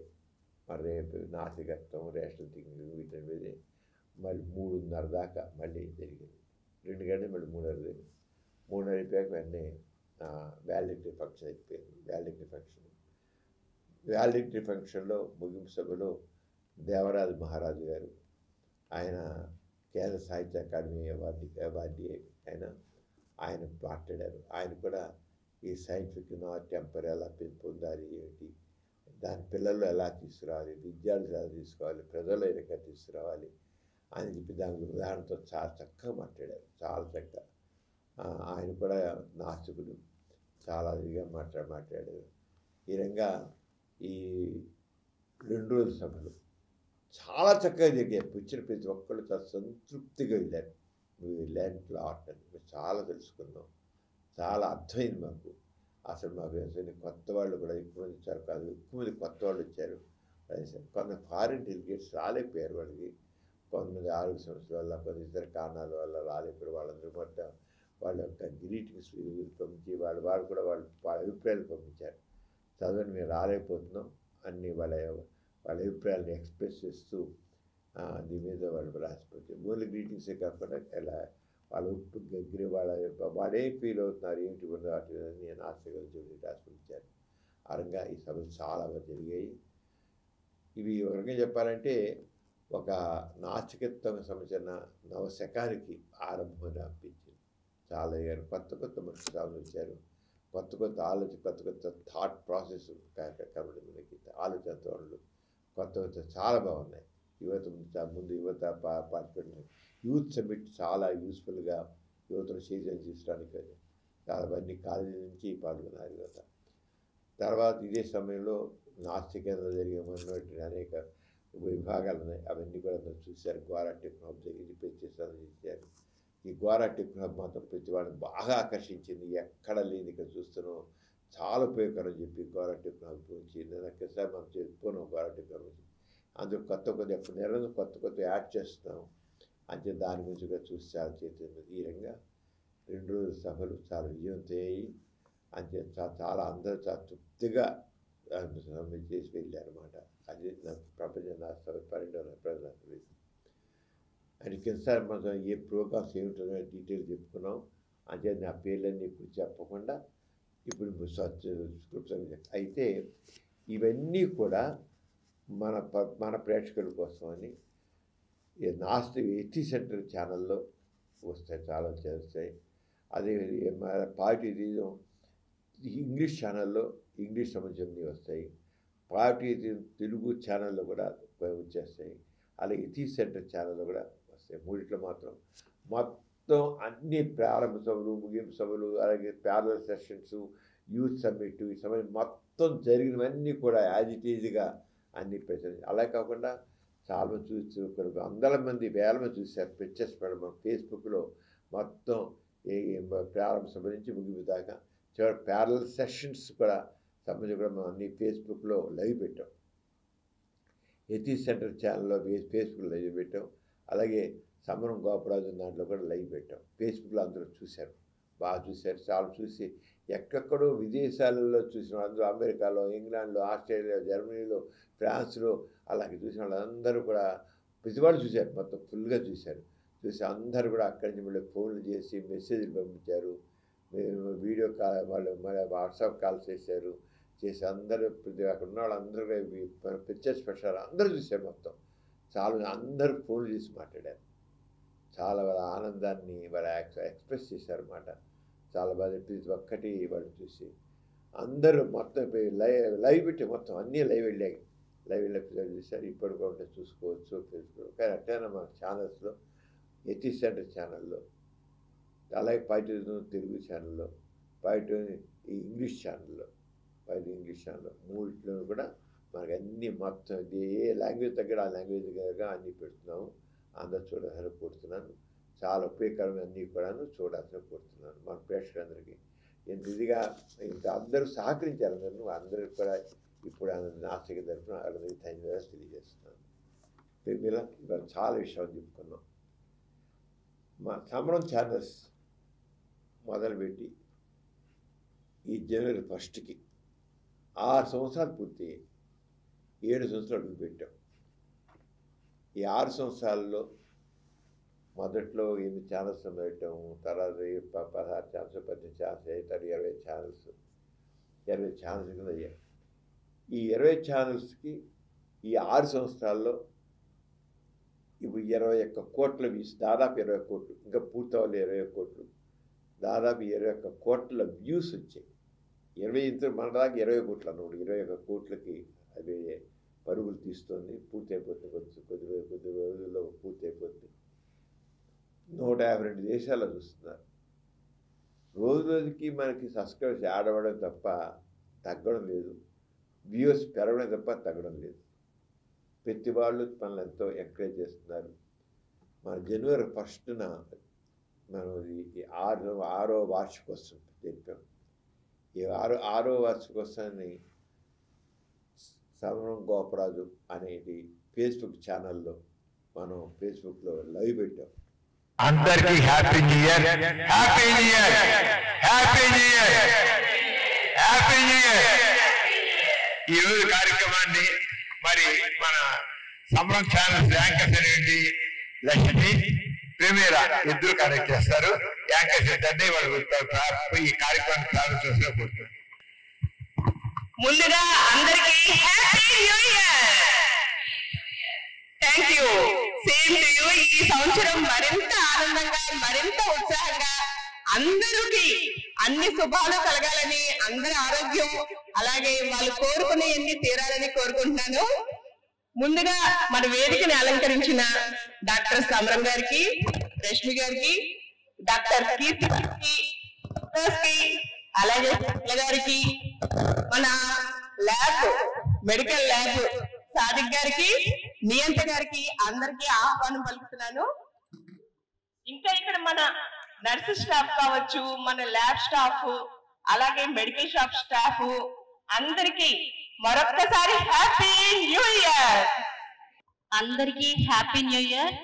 మరి నాసికత్వం, రేషనల్ థింకింగ్ వీటి మీదే మళ్ళీ 3:30 దాకా మళ్ళీ జరిగింది. 2 గంటలు మళ్ళీ 3:30 3:30 అయిపోయాక వెంటనే వ్యాలిడిటీ ఫంక్షన్ అయిపోయింది. వ్యాలిడిటీ ఫంక్షన్లో ముగింపు సభలో దేవరాజు మహారాజు గారు, ఆయన కేంద్ర సాహిత్య అకాడమీ అవార్డీ ఆయన మాట్లాడారు. ఆయన కూడా ఈ సైంటిఫిక్ టెంపర్ ఎలా పొందాలి, ఏమిటి, దాని పిల్లలు ఎలా తీసుకురావాలి, విద్యార్థులు ఎలా తీసుకోవాలి, ప్రజలు ఏ రకంగా తీసుకురావాలి అని చెప్పి దాని ఉదాహరణతో చాలా చక్కగా మాట్లాడారు. చాలా చక్కగా ఆయన కూడా నాస్తికుడు, చాలా ఇదిగా మాట్లాడారు. ఈ విధంగా ఈ 2 రోజుల సభలు చాలా చక్కగా జరిగాయి. వచ్చిన ప్రతి ఒక్కళ్ళు చాలా సంతృప్తిగా వెళ్ళారు. మేము ల్యాండ్ లాట్ అని మేము చాలా తెలుసుకున్నాం, చాలా అర్థమైంది మాకు. అసలు మాకు కొత్త వాళ్ళు కూడా ఎక్కువ మంది వచ్చారు కాదు, ఎక్కువ మంది కొత్త వాళ్ళు వచ్చారు. కొంత ఫారిన్ డెలిగేట్స్ రాలేకపోయారు. కొంతమంది ఆరోగ్య సమస్యల వల్ల, కొన్ని ఇతర కారణాల వల్ల రాలేకపోయారు. వాళ్ళందరూ మొత్తం వాళ్ళ యొక్క గ్రీటింగ్స్ పంపించి వాళ్ళు కూడా వాళ్ళ అభిప్రాయాలు పంపించారు. చదవండి, మేము రాలేకపోతున్నాం అన్నీ వాళ్ళ అభిప్రాయాలను ఎక్స్ప్రెస్ చేస్తూ దీని మీద వాళ్ళు రాసిపోతే ఓన్లీ గ్రీటింగ్సే కాకుండా ఎలా వాళ్ళ ఉప్పు దగ్గర వాళ్ళే ఫీల్ అవుతున్నారు, ఏంటి ఉండదు వాటి నేను ఆశగా చూసి రాసిపించారు. అరంగా ఈ సభలు చాలా జరిగాయి. ఇవి ఎవరికైనా చెప్పాలంటే ఒక నాస్తికత్వం సంబంధించిన నవశకానికి ఆరంభం అనిపించింది. చాలా అయ్యారు, కొత్త మనుషులు వచ్చారు, కొత్త ఆలోచన, కొత్త థాట్ ప్రాసెస్ కాబట్టి మనకి ఆలోచన ధోరణులు కొత్త చాలా బాగున్నాయి. ముందు యువత పార్టిసిపేట్ యూత్ సమిట్ చాలా యూస్ఫుల్గా యువతను చైతన్యం తీసుకోవడానికి చాలా మంది కాలేజీ నుంచి పాల్గొన్నారు యువత. తర్వాత ఇదే సమయంలో నాస్తికంలో జరిగే అనేక విభాగాలు ఉన్నాయి, అవన్నీ కూడా చూశారు. గోరా టెక్నాలజీ జరిగింది, చేశారు. ఈ గోరా టెక్నాలజీ మాత్రం ప్రతి వాళ్ళని బాగా ఆకర్షించింది. ఎక్కడ లేని ఇక్కడ చూస్తున్నాం, చాలా ఉపయోగకరం చెప్పి గోరా టెక్నాలజీ గురించి నేను ఒక్కసారి మనం చెప్పుకున్నాం. గోరా టెక్నాలజీ అందులో ఎప్పుడు నెలలో కొత్త యాడ్ చేస్తున్నాం అంటే దాని గురించి కూడా చూసి చాలా చేతుంది. ఈ విధంగా 2 రోజుల సభలు చాలా విజయవంతయ్యాయి. అంతే చాలా అందరూ చాలా తృప్తిగా చేసి వెళ్ళారన్నమాట. అది నాకు ప్రపంచ సభ 12వ ప్రపంచ సభ. అండ్ కిందసారి మనం ఏ ప్రోగ్రామ్స్ ఏమిటో డీటెయిల్ చెప్పుకున్నాం. అంటే నా పేర్లన్నీ ఇప్పుడు చెప్పకుండా ఇప్పుడు స్క్రిప్ట్స్ అయితే ఇవన్నీ కూడా మన ప్రేక్షకుల కోసమని నాస్తిక్ ఎథిక్స్ సెంటర్ ఛానల్లో వస్తాయి, చాలా చేస్తాయి. అదే పార్టీజం ఇంగ్లీష్ ఛానల్లో ఇంగ్లీష్ సంబంధించినవి వస్తాయి, పార్టీజం తెలుగు ఛానల్లో కూడా వచ్చేస్తాయి, అలాగే ఎథిక్స్ సెంటర్ ఛానల్లో కూడా వస్తాయి. మూడిట్లో మొత్తం అన్ని ప్రారంభ సభలు, ముగింపు సభలు, అలాగే ప్యారలల్ సెషన్స్, యూత్ సమ్మిట్, ఈ సమయం మొత్తం జరిగినవన్నీ కూడా యాజ్ ఇట్ ఈజ్గా అన్ని ప్రజలు. అలా కాకుండా చాలా చూసి వందల మంది, వేల మంది చూశారు. పిక్చర్స్ పెడతాం ఫేస్బుక్లో మొత్తం ప్రారంభ సభ నుంచి ముగింపు దాకా చివరి ప్యారలల్ సెషన్స్ కూడా సంబంధించి కూడా మనం అన్ని ఫేస్బుక్లో లైవ్ పెట్టాం. ఎథిక్స్ సెంటర్ ఛానల్లో ఫేస్బుక్లో లైవ్ పెట్టాం. అలాగే సమరం గోపరాజు దాంట్లో కూడా లైవ్ పెట్టాం. ఫేస్బుక్లో అందరూ చూశారు, బాగా చూశారు. చాలా చూసి ఎక్కడెక్కడో విదేశాలలో చూసిన వాళ్ళు, అమెరికాలో, ఇంగ్లాండ్లో, ఆస్ట్రేలియా, జర్మనీలో, ఫ్రాన్స్లో అలాగే చూసిన వాళ్ళందరూ కూడా ప్రతివాడు చూశారు, మొత్తం ఫుల్గా చూశారు. చూసి అందరూ కూడా అక్కడి నుంచి మళ్ళీ ఫోన్లు చేసి మెసేజ్లు పంపించారు, వీడియో కాల్ వాళ్ళు మళ్ళీ వాట్సాప్ కాల్స్ చేశారు. చేసి అందరూ అక్కడ ఉన్న వాళ్ళందరూ పిక్చర్స్ పెట్టారు, అందరూ చూశారు మొత్తం. చాలా అందరూ ఫోన్లు చేసి మాట్లాడారు. చాలా వాళ్ళ ఆనందాన్ని వాళ్ళ ఎక్స్ప్రెస్ చేశారన్నమాట. చాలా బాగా ప్రతి ఒక్కటి వాళ్ళు చూసి అందరూ మొత్తం లైవ్ పెట్టి మొత్తం అన్నీ లైవ్ వెళ్ళాయి. లైవ్ ఎపిసోడ్ చూశారు. ఇప్పుడు కూడా చూసుకోవచ్చు ఫేస్బుక్. కానీ అట్టైనా మన ఛానల్స్లో ఎథిక్స్ సెంటర్ ఛానల్లో, అలాగే పాయిటూ తెలుగు ఛానల్లో, పాయిటూ ఇంగ్లీష్ ఛానల్లో, పాయిటూ ఇంగ్లీష్ ఛానల్లో మూడిట్లో కూడా మనకి అన్నీ మొత్తం ఏ లాంగ్వేజ్ దగ్గర ఆ లాంగ్వేజ్ దగ్గర అన్నీ పెడుతున్నాము. అందరూ చూడాలని కోరుతున్నాను. చాలా ఉపయోగకరమైన అన్నీ కూడాను చూడాల్సిన కోరుతున్నాను మన ప్రేక్షకులందరికీ. ఇంత ఇదిగా ఇంత అందరూ సహకరించారు. అందరికీ కూడా ఇప్పుడు నాస్తిక తరఫున అందరికీ ధన్యవాదాలు తెలియజేస్తున్నాను. ఇలా ఇవాళ చాలా విషయాలు చెప్పుకున్నాం. మా సమరం ఛానల్స్ మొదలుపెట్టి ఈ జనవరి 1కి 6 సంవత్సరాలు పూర్తయ్యాయి. 7 సంవత్సరాలు అడుగుపెట్టాం. ఈ 6 సంవత్సరాల్లో మొదట్లో 8 ఛానల్స్ పెట్టాము, తర్వాత 16 ఛానల్స్, 18 ఛానల్స్ అవుతారు, 20 ఛానల్స్ కింద అయ్యాయి. ఈ 20 ఛానల్స్కి ఈ 6 సంవత్సరాల్లో ఇప్పుడు 21 కోట్ల వ్యూస్, దాదాపు 20 కోట్లు, ఇంకా పూర్తవాలి 20 కోట్లు, దాదాపు 21 కోట్ల వ్యూస్ వచ్చాయి. 20 మన దాకా 20 కోట్లు అన్నమాట. 21 కోట్లకి అవి పరుగులు తీస్తుంది. పూర్తి అయిపోతుంది, కొద్ది రోజుల్లో పూర్తి అయిపోతుంది. 152 దేశాల్లో చూస్తున్నారు. రోజు రోజుకి మనకి సబ్స్క్రైబర్స్ యాడ్ అవ్వడం తప్ప తగ్గడం లేదు, వ్యూస్ పెరగడం తప్ప తగ్గడం లేదు. ప్రతి వాళ్ళు మనల్ని ఎంతో ఎంకరేజ్ చేస్తున్నారు. మన జనవరి 1న మనం ఈ 6వ వార్షికోత్సవం తెలిపాం. ఈ 6వ వార్షికోత్సవాన్ని సమరం గోపరాజు అనేది ఫేస్బుక్ ఛానల్లో మనం ఫేస్బుక్లో లైవ్ పెట్టాం. అందరికీ happy new year, happy new year, happy new year, happy new year. ఈ రోజు కార్యక్రమాన్ని మరి మన సమరం ఛానల్స్ యాంకర్స్ అనేటువంటి లక్ష్మి ప్రేమేరా ఇద్దరు కనెక్ట్ చేస్తారు. యాంకర్స్ ఏంటంటే వాళ్ళు ఈ కార్యక్రమాన్ని ప్రారంభించాల్సిన కోరుతున్నారు. ముందుగా అందరికీ happy new year. Thank you. Same to you. ఈ సంవత్సరం మరింత ఆనందంగా, మరింత ఉత్సాహంగా అందరికీ అన్ని శుభాలు కలగాలని, అందరి ఆరోగ్యం అలాగే వాళ్ళు కోరుకునేవన్నీ తీరాలని కోరుకుంటున్నాను. ముందుగా మన వేదికని అలంకరించిన డాక్టర్ సమరం గారికి, రష్మి గారికి, డాక్టర్ కీర్తి గారికి, అలాగే గారికి, మన ల్యాబ్ మెడికల్ ల్యాబ్ సాదిక్ గారికి, నియంత గారికి అందరికీ ఆహ్వానం పలుకుతున్నాను. ఇంకా ఇక్కడ మన నర్సు స్టాఫ్ కావచ్చు, మన ల్యాబ్ స్టాఫ్, అలాగే మెడికల్ షాప్ స్టాఫ్ అందరికీ మరొక్కసారి హ్యాపీ న్యూ ఇయర్. అందరికీ హ్యాపీ న్యూ ఇయర్.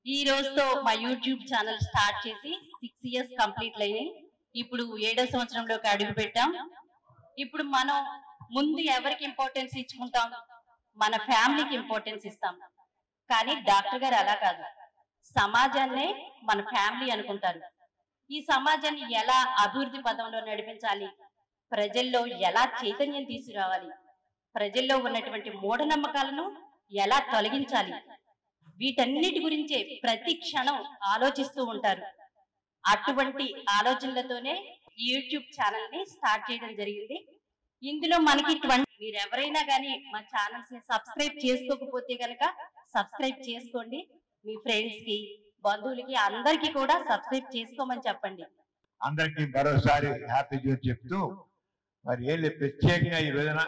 ఈ రోజుతో మా యూట్యూబ్ ఛానల్ స్టార్ట్ చేసి 6 ఇయర్స్ కంప్లీట్ అయినాయి. ఇప్పుడు 7వ సంవత్సరంలోకి అడుగు పెట్టాం. ఇప్పుడు మనం ముందు ఎవరికి ఇంపార్టెన్స్ ఇచ్చుకుంటాం? మన ఫ్యామిలీకి ఇంపార్టెన్స్ ఇస్తాం. కానీ డాక్టర్ గారు అలా కాదు, సమాజాన్నే మన ఫ్యామిలీ అనుకుంటారు. ఈ సమాజాన్ని ఎలా అభివృద్ధి పదంలో నడిపించాలి, ప్రజల్లో ఎలా చైతన్యం తీసుకురావాలి, ప్రజల్లో ఉన్నటువంటి మూఢనమ్మకాలను ఎలా తొలగించాలి, వీటన్నిటి గురించే ప్రతి క్షణం ఆలోచిస్తూ ఉంటారు. అటువంటి ఆలోచనలతోనే ఈ యూట్యూబ్ ఛానల్ ని స్టార్ట్ చేయడం జరిగింది. ఇందులో మనకి మీరు ఎవరైనా కానీ మా ఛానల్స్ ని సబ్స్క్రైబ్ చేసుకోకపోతే కనుక సబ్స్క్రైబ్ చేసుకోండి. మీ ఫ్రెండ్స్ కి, బంధువులకి అందరికీ కూడా సబ్స్క్రైబ్ చేసుకోమని చెప్పండి. అందరికీ మరోసారి హ్యాపీ న్యూ ఇయర్ చెప్తూ మరి ఏం ప్రత్యేకంగా ఈ రోజున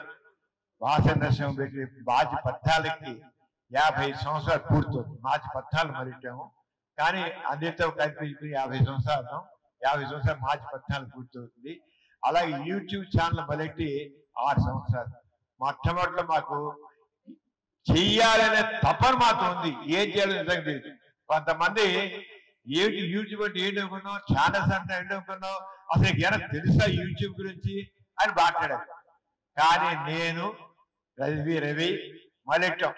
వాసనరసం పెట్టి మార్చి 14కి 50 సంవత్సరాలు పూర్తవుతుంది. మార్చి 14 మొదలెట్టాము, కానీ అందరితో కలిపి 50 సంవత్సరాలు, 50 సంవత్సరాలు మార్చి 14 పూర్తవుతుంది. అలాగే యూట్యూబ్ ఛానల్ మొదలెట్టి 6 సంవత్సరాలు. మొట్టమొదటిలో మాకు చెయ్యాలనే తపన మాత్రం ఉంది, ఏం చేయాలని నిజంగా తెలియదు. కొంతమంది ఏమిటి యూట్యూబ్ అంటే ఏంటి అనుకున్నావు, ఛానల్స్ అంటే ఏంటి అనుకున్నావు, అసలు ఎలా తెలుసా యూట్యూబ్ గురించి అని మాట్లాడారు. కానీ నేను రవి మొదలెట్టాం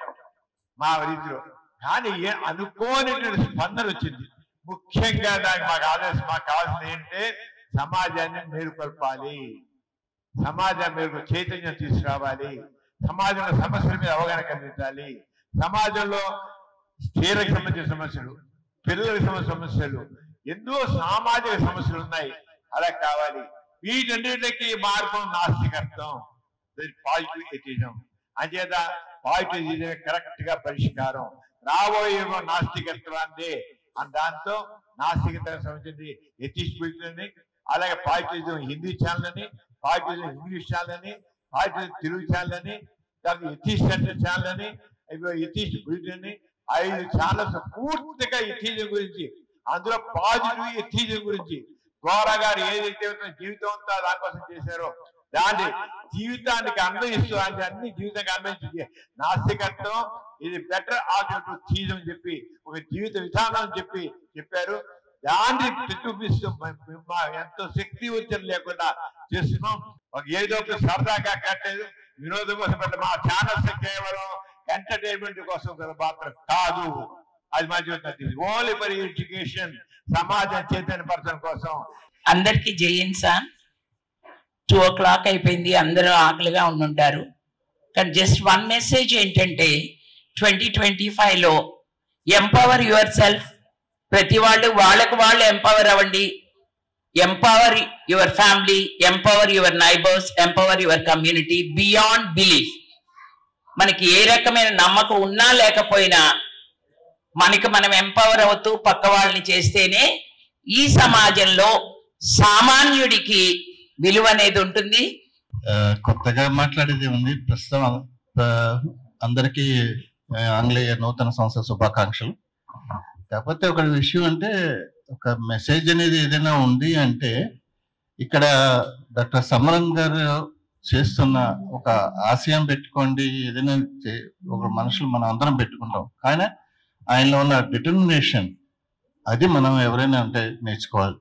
మా రీతిలో. కానీ అనుకోనటువంటి స్పందన వచ్చింది. ముఖ్యంగా దానికి మాకు కావాల్సింది ఏంటంటే సమాజాన్ని మేలుకొల్పాలి, సమాజం మేలు చైతన్యం తీసుకురావాలి, సమాజంలో సమస్యల మీద అవగాహన కలిగించాలి, సమాజంలో స్త్రీలకు సంబంధించిన సమస్యలు, పిల్లలకు సంబంధించిన సమస్యలు, ఎన్నో సామాజిక సమస్యలు ఉన్నాయి, అలా కావాలి. వీటన్నిటికీ మార్గం నాస్తికత్వం, పాజిటివ్ ఎథిజం. అంచేత పాజిటివ్ ఎథిజం కరెక్ట్ గా పరిష్కారం. రాబోయే నాస్తికత్వాన్ని దాంతో నాస్తికతకు సంబంధించి ఎథిస్ట్ బిల్డ్ని, అలాగే పాజిటివిజం హిందీ ఛానల్ అని, పాజిటివిజం ఇంగ్లీష్ ఛానల్ అని, పాజిటివ్ తెలుగు ఛానల్ అని, దానికి ఎథిస్ట్ సెంటర్ ఛానల్ అని, ఎథిస్ట్ బిల్డ్ అని 5 ఛానల్స్ పూర్తిగా ఎథిజం గురించి, అందులో పాజిటివ్ ఎథిజం గురించి గోరా గారు ఏదైతే జీవితం అంతా దానికోసం చేశారో దాన్ని జీవితానికి అన్వయిస్తూ అన్ని జీవితానికి అన్వయించి నాస్తికత్వం ఇది బెటర్ ఆల్టర్నేటివ్ థీజం అని చెప్పి ఒక జీవిత విధానం చెప్పారు. దాన్ని ప్రతిబింబిస్తూ ఎంతో శక్తి వచ్చం లేకుండా చేస్తున్నాం. ఒక ఏదో సరదాగా కట్టలేదు, వినోదం కోసం పెట్ట మా ఛానల్స్ కేవలం ఎంటర్టైన్మెంట్ కోసం మాత్రం కాదు. అది మంచి ఓన్లీ ఫర్ ఎడ్యుకేషన్, సమాజం చైతన్యపరచడం కోసం. అందరికి జయించా 2 o'clock అయిపోయింది, అందరూ ఆకలిగా ఉండుంటారు. కానీ జస్ట్ వన్ మెసేజ్ ఏంటంటే 2025లో ఎంపవర్ యువర్ సెల్ఫ్. ప్రతి వాళ్ళకు వాళ్ళు ఎంపవర్ అవ్వండి. Empower your family, empower your neighbours, empower your community beyond belief. మనకి ఏ రకమైన నమ్మకం ఉన్నా లేకపోయినా మనకి మనం ఎంపవర్ అవుతూ పక్క వాళ్ళని చేస్తేనే ఈ సమాజంలో సామాన్యుడికి విలువ అనేది ఉంటుంది. కొత్తగా మాట్లాడేది ఉంది. ప్రస్తుతం అందరికీ ఆంగ్లేయ నూతన సంవత్సర శుభాకాంక్షలు. కాకపోతే ఒక విషయం అంటే, ఒక మెసేజ్ అనేది ఏదైనా ఉంది అంటే, ఇక్కడ డాక్టర్ సమరం గారు చేస్తున్న ఒక ఆశయం పెట్టుకోండి, ఏదైనా ఒక మనుషులు మనం అందరం పెట్టుకుంటాం, కానీ ఆయనలో ఉన్న డిటర్మినేషన్ అది మనం ఎవరైనా అంటే నేర్చుకోవాలి.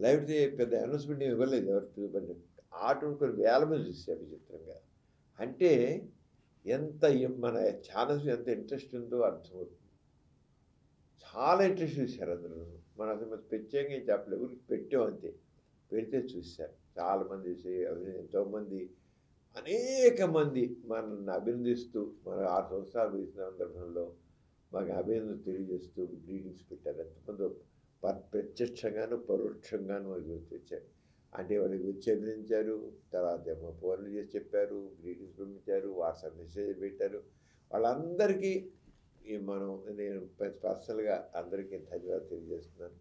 లేకపోతే పెద్ద అనౌన్స్మెంట్ ఇవ్వలేదు ఎవరు, ఆటను కొన్ని వేల మంది చూసారు విచిత్రంగా. అంటే ఎంత మన ఛానల్స్ ఎంత ఇంట్రెస్ట్ ఉందో అర్థమవుతుంది. చాలా ఇంట్రెస్ట్ చూశారు అందరూ. మన అసలు ప్రత్యేకంగా చెప్పలేదు, పెట్టాం అంతే, పెడితే చూశారు చాలామంది. ఎంతోమంది అనేక మంది మనల్ని అభినందిస్తూ, మన 6 సంవత్సరాలు వేసిన సందర్భంలో మాకు అభినందన తెలియజేస్తూ గ్రీటింగ్స్ పెట్టారు. ఎంతమంది ప్రత్యక్షంగాను పరోక్షంగాను వాళ్ళకి తెచ్చారు. అంటే వాళ్ళకి వచ్చి అభినందించారు, తర్వాత ఏమో ఫోన్లు చేసి చెప్పారు, గ్రీటింగ్స్ పంపించారు, వాట్సాప్ మెసేజ్ పెట్టారు. వాళ్ళందరికీ నేను పర్సనల్గా అందరికీ ధన్యవాదాలు తెలియజేస్తున్నాను.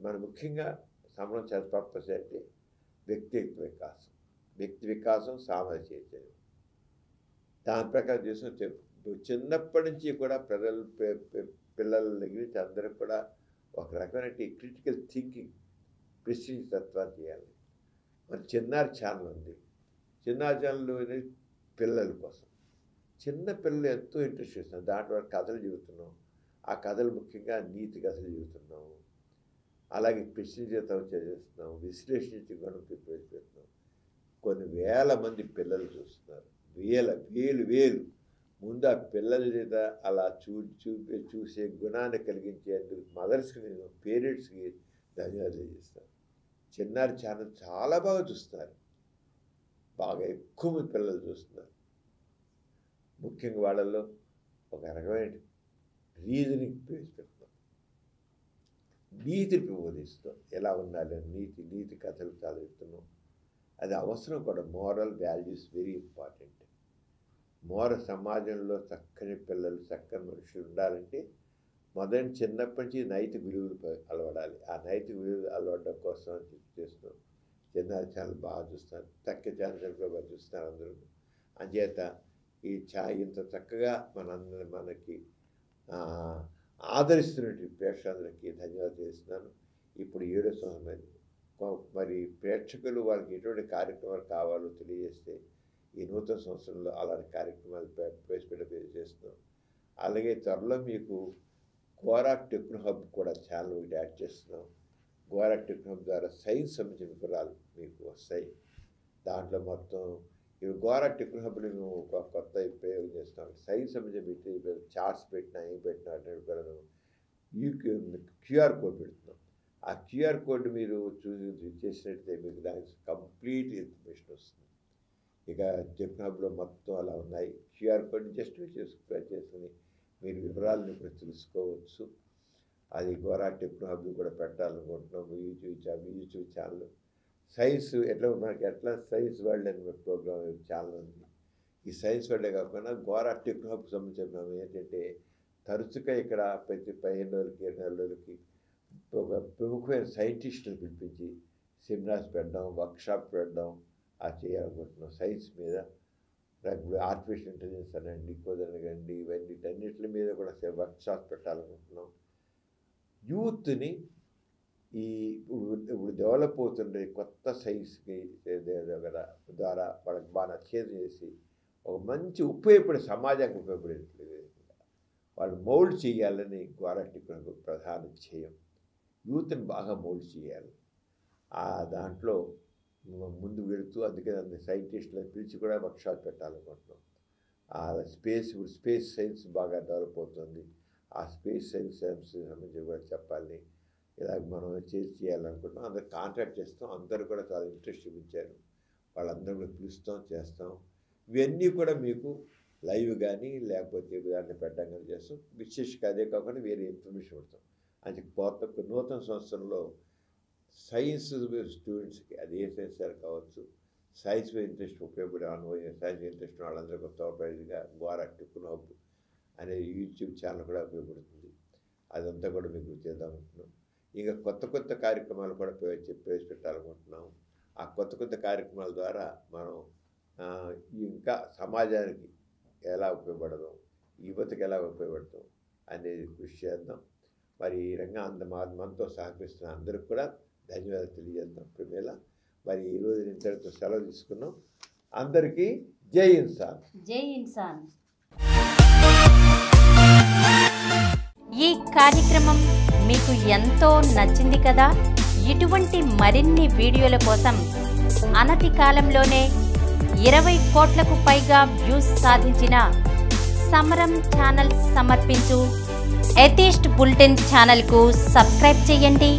మన ముఖ్యంగా సమరం పర్పస్ అంటే వ్యక్తి వికాసం, సామాజిక చైతన్యం. దాని ప్రకారం చేసిన చిన్నప్పటి నుంచి కూడా పిల్లల దగ్గర నుంచి అందరికి కూడా ఒక రకమైన క్రిటికల్ థింకింగ్, ప్రెస్టీజ్ తత్వాన్ని చేయాలి. మన చిన్నారి ఛానల్ ఉంది. చిన్నారి ఛానల్ పిల్లల కోసం, చిన్న పిల్లలు ఎంతో ఇంట్రెస్ట్ చేస్తున్నాం. దాంట్లో కథలు చెబుతున్నాం. ఆ కథలు ముఖ్యంగా నీతి కథలు చెబుతున్నాం. అలాగే ప్రశ్నించేతం చేస్తున్నాం, విశ్లేషించి గుణం పెడుతున్నాం. కొన్ని వేల మంది పిల్లలు చూస్తున్నారు, వేలు ముందు ఆ పిల్లల చేత అలా చూసే గుణాన్ని కలిగించేందుకు మదర్స్కి, నేను పేరెంట్స్కి ధన్యవాదాలు చేస్తాను. చిన్నారి ఛానల్ చాలా బాగా చూస్తున్నారు, బాగా ఎక్కువ మంది పిల్లలు చూస్తున్నారు. ముఖ్యంగా వాళ్ళల్లో ఒక రకమైన రీజనింగ్ పెడుతున్నాం, నీతిని బోధిస్తాం, ఎలా ఉండాలి నీతి కథలు చాలా చెప్తున్నాం. అది అవసరం కూడా. Moral values very important. సమాజంలో చక్కని పిల్లలు, చక్కని మనుషులు ఉండాలంటే మొదటి చిన్నప్పటి నుంచి నైతిక విలువలు అలవడాలి. ఆ నైతిక విలువలు అలవడం కోసం చేస్తున్నాం. చిన్నారి ఛానల్ బాగా చూస్తారు, తక్కువ ఛానల్ బాగా చూస్తున్నారు అందరూ. అంచేత ఈ ఇంత చక్కగా మనకి ఆదరిస్తున్నటువంటి ప్రేక్షకులందరికీ ధన్యవాదాలు చేస్తున్నాను. ఇప్పుడు 7వ సంవత్సరం మరి ప్రేక్షకులు వాళ్ళకి ఎటువంటి కార్యక్రమాలు కావాలో తెలియజేస్తే ఈ నూతన సంవత్సరంలో అలాంటి కార్యక్రమాలు ప్రవేశపెట్టే చేస్తున్నాం. అలాగే త్వరలో మీకు గోరా టెక్నో హబ్ కూడా ఛానల్ ఒకటి యాడ్ చేస్తున్నాం. గోరా టెక్నో హబ్ ద్వారా సైన్స్ సంబంధించిన వివరాలు మీకు వస్తాయి. దాంట్లో మొత్తం ఇవి గోరా టెక్నో హబ్ని మేము ఒక కొత్త ప్రయోగం చేస్తున్నాం. సైన్స్ సంబంధించిన చార్ట్స్ పెట్టినా ఏం పెట్టినా అంటే కూడా QR కోడ్ పెడుతున్నాం. ఆ QR కోడ్ మీరు చేసినట్టయితే మీకు దానికి కంప్లీట్ ఇన్ఫర్మేషన్ వస్తుంది. ఇక టెక్నో హబ్లో మొత్తం అలా ఉన్నాయి. QR కోడ్ని జస్ట్ చేసుకుని మీరు వివరాలను కూడా తెలుసుకోవచ్చు. అది గోరా టెక్నో హబ్ కూడా పెట్టాలనుకుంటున్నాము. యూట్యూబ్ ఛానల్ సైన్స్ మనకి ఎట్లా సైన్స్ వరల్డ్ అనే ప్రోగ్రామ్ ఛానల్ ఉంది. ఈ సైన్స్ వరల్డే కాకుండా గోరా టెక్నో హబ్కి సంబంధించిన ఏంటంటే తరచుగా ఇక్కడ ప్రతి 15 రోజులకి 20 రోజులకి ఒక ప్రముఖమైన సైంటిస్టులు పిలిపించి సెమినార్స్ పెట్టడం, వర్క్షాప్ పెట్టడం అది చేయాలనుకుంటున్నాం. సైన్స్ మీద ఆర్టిఫిషియల్ ఇంటెలిజెన్స్ అనండి, కుదరగండి, వీటన్నిటి మీద కూడా వర్క్షాప్ పెట్టాలనుకుంటున్నాం. యూత్ని ఇప్పుడు డెవలప్ అవుతుండే కొత్త సైన్స్కి ద్వారా వాళ్ళకి బాగా నచ్చేది చేసి ఒక మంచి ఉపయోగపడే సమాజానికి ఉపయోగపడేట్లు వాళ్ళు మౌల్డ్ చేయాలని గోరా టెక్నో ప్రధాన ధ్యేయం. యూత్ని బాగా మౌల్డ్ చేయాలి. దాంట్లో ముందు వెళుతూ అందుకని సైంటిస్టులను పిలిచి కూడా వర్క్షాప్ పెట్టాలనుకుంటున్నాం. స్పేస్ సైన్స్ బాగా డెవలప్ అవుతుంది. ఆ స్పేస్ సైన్స్ సంబంధించి కూడా చెప్పాలని ఇలాగ మనం చేయాలనుకుంటున్నాం. అందరు కాంటాక్ట్ చేస్తాం. అందరూ కూడా చాలా ఇంట్రెస్ట్ చూపించారు. వాళ్ళందరూ కూడా పిలుస్తాం, చేస్తాం. ఇవన్నీ కూడా మీకు లైవ్ కానీ లేకపోతే దాన్ని పెట్టడం కానీ చేస్తాం. విశేషంగా అదే కాకుండా వేరే ఇన్ఫర్మేషన్ పెడతాం. అంటే కొత్త నూతన సంవత్సరంలో సైన్స్ స్టూడెంట్స్కి అది ఏ సైన్స్ కావచ్చు, సైన్స్ మీద ఇంట్రెస్ట్ ఉపయోగపడే సైన్స్ ఇంట్రెస్ట్ వాళ్ళందరికీ తోడ్పడేదిగా గోరా టెక్నో హబ్ అనే యూట్యూబ్ ఛానల్ కూడా ఉపయోగపడుతుంది. అదంతా కూడా మీకు చేద్దామనుకుంటున్నాం. ఇంకా కొత్త కార్యక్రమాలు కూడా ప్రవేశపెట్టాలనుకుంటున్నాం. ఆ కొత్త కార్యక్రమాల ద్వారా మనం ఇంకా సమాజానికి ఎలా ఉపయోగపడదాం, యువతకి ఎలా ఉపయోగపడతాం అనేది కృషి చేద్దాం. మరి ఈ రంగా మనతో సహకరిస్తున్న అందరికి కూడా ధన్యవాదాలు తెలియజేద్దాం. ప్రేమేలా మరి ఈరోజు ఇంతటితో సెలవు తీసుకున్నాం. అందరికీ జై ఇన్సాన్. జై ఇన్సాన్. ఈ కార్యక్రమం మీకు ఎంతో నచ్చింది కదా. ఇటువంటి మరిన్ని వీడియోల కోసం అనతి కాలంలోనే 20 కోట్లకు పైగా వ్యూస్ సాధించిన సమరం ఛానల్ సమర్పించు ఎథిస్ట్ బులెటిన్ ఛానల్కు సబ్స్క్రైబ్ చేయండి,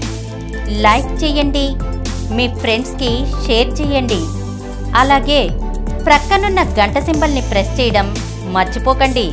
లైక్ చేయండి, మీ ఫ్రెండ్స్కి షేర్ చేయండి. అలాగే ప్రక్కనున్న గంట సింబల్ని ప్రెస్ చేయడం మర్చిపోకండి.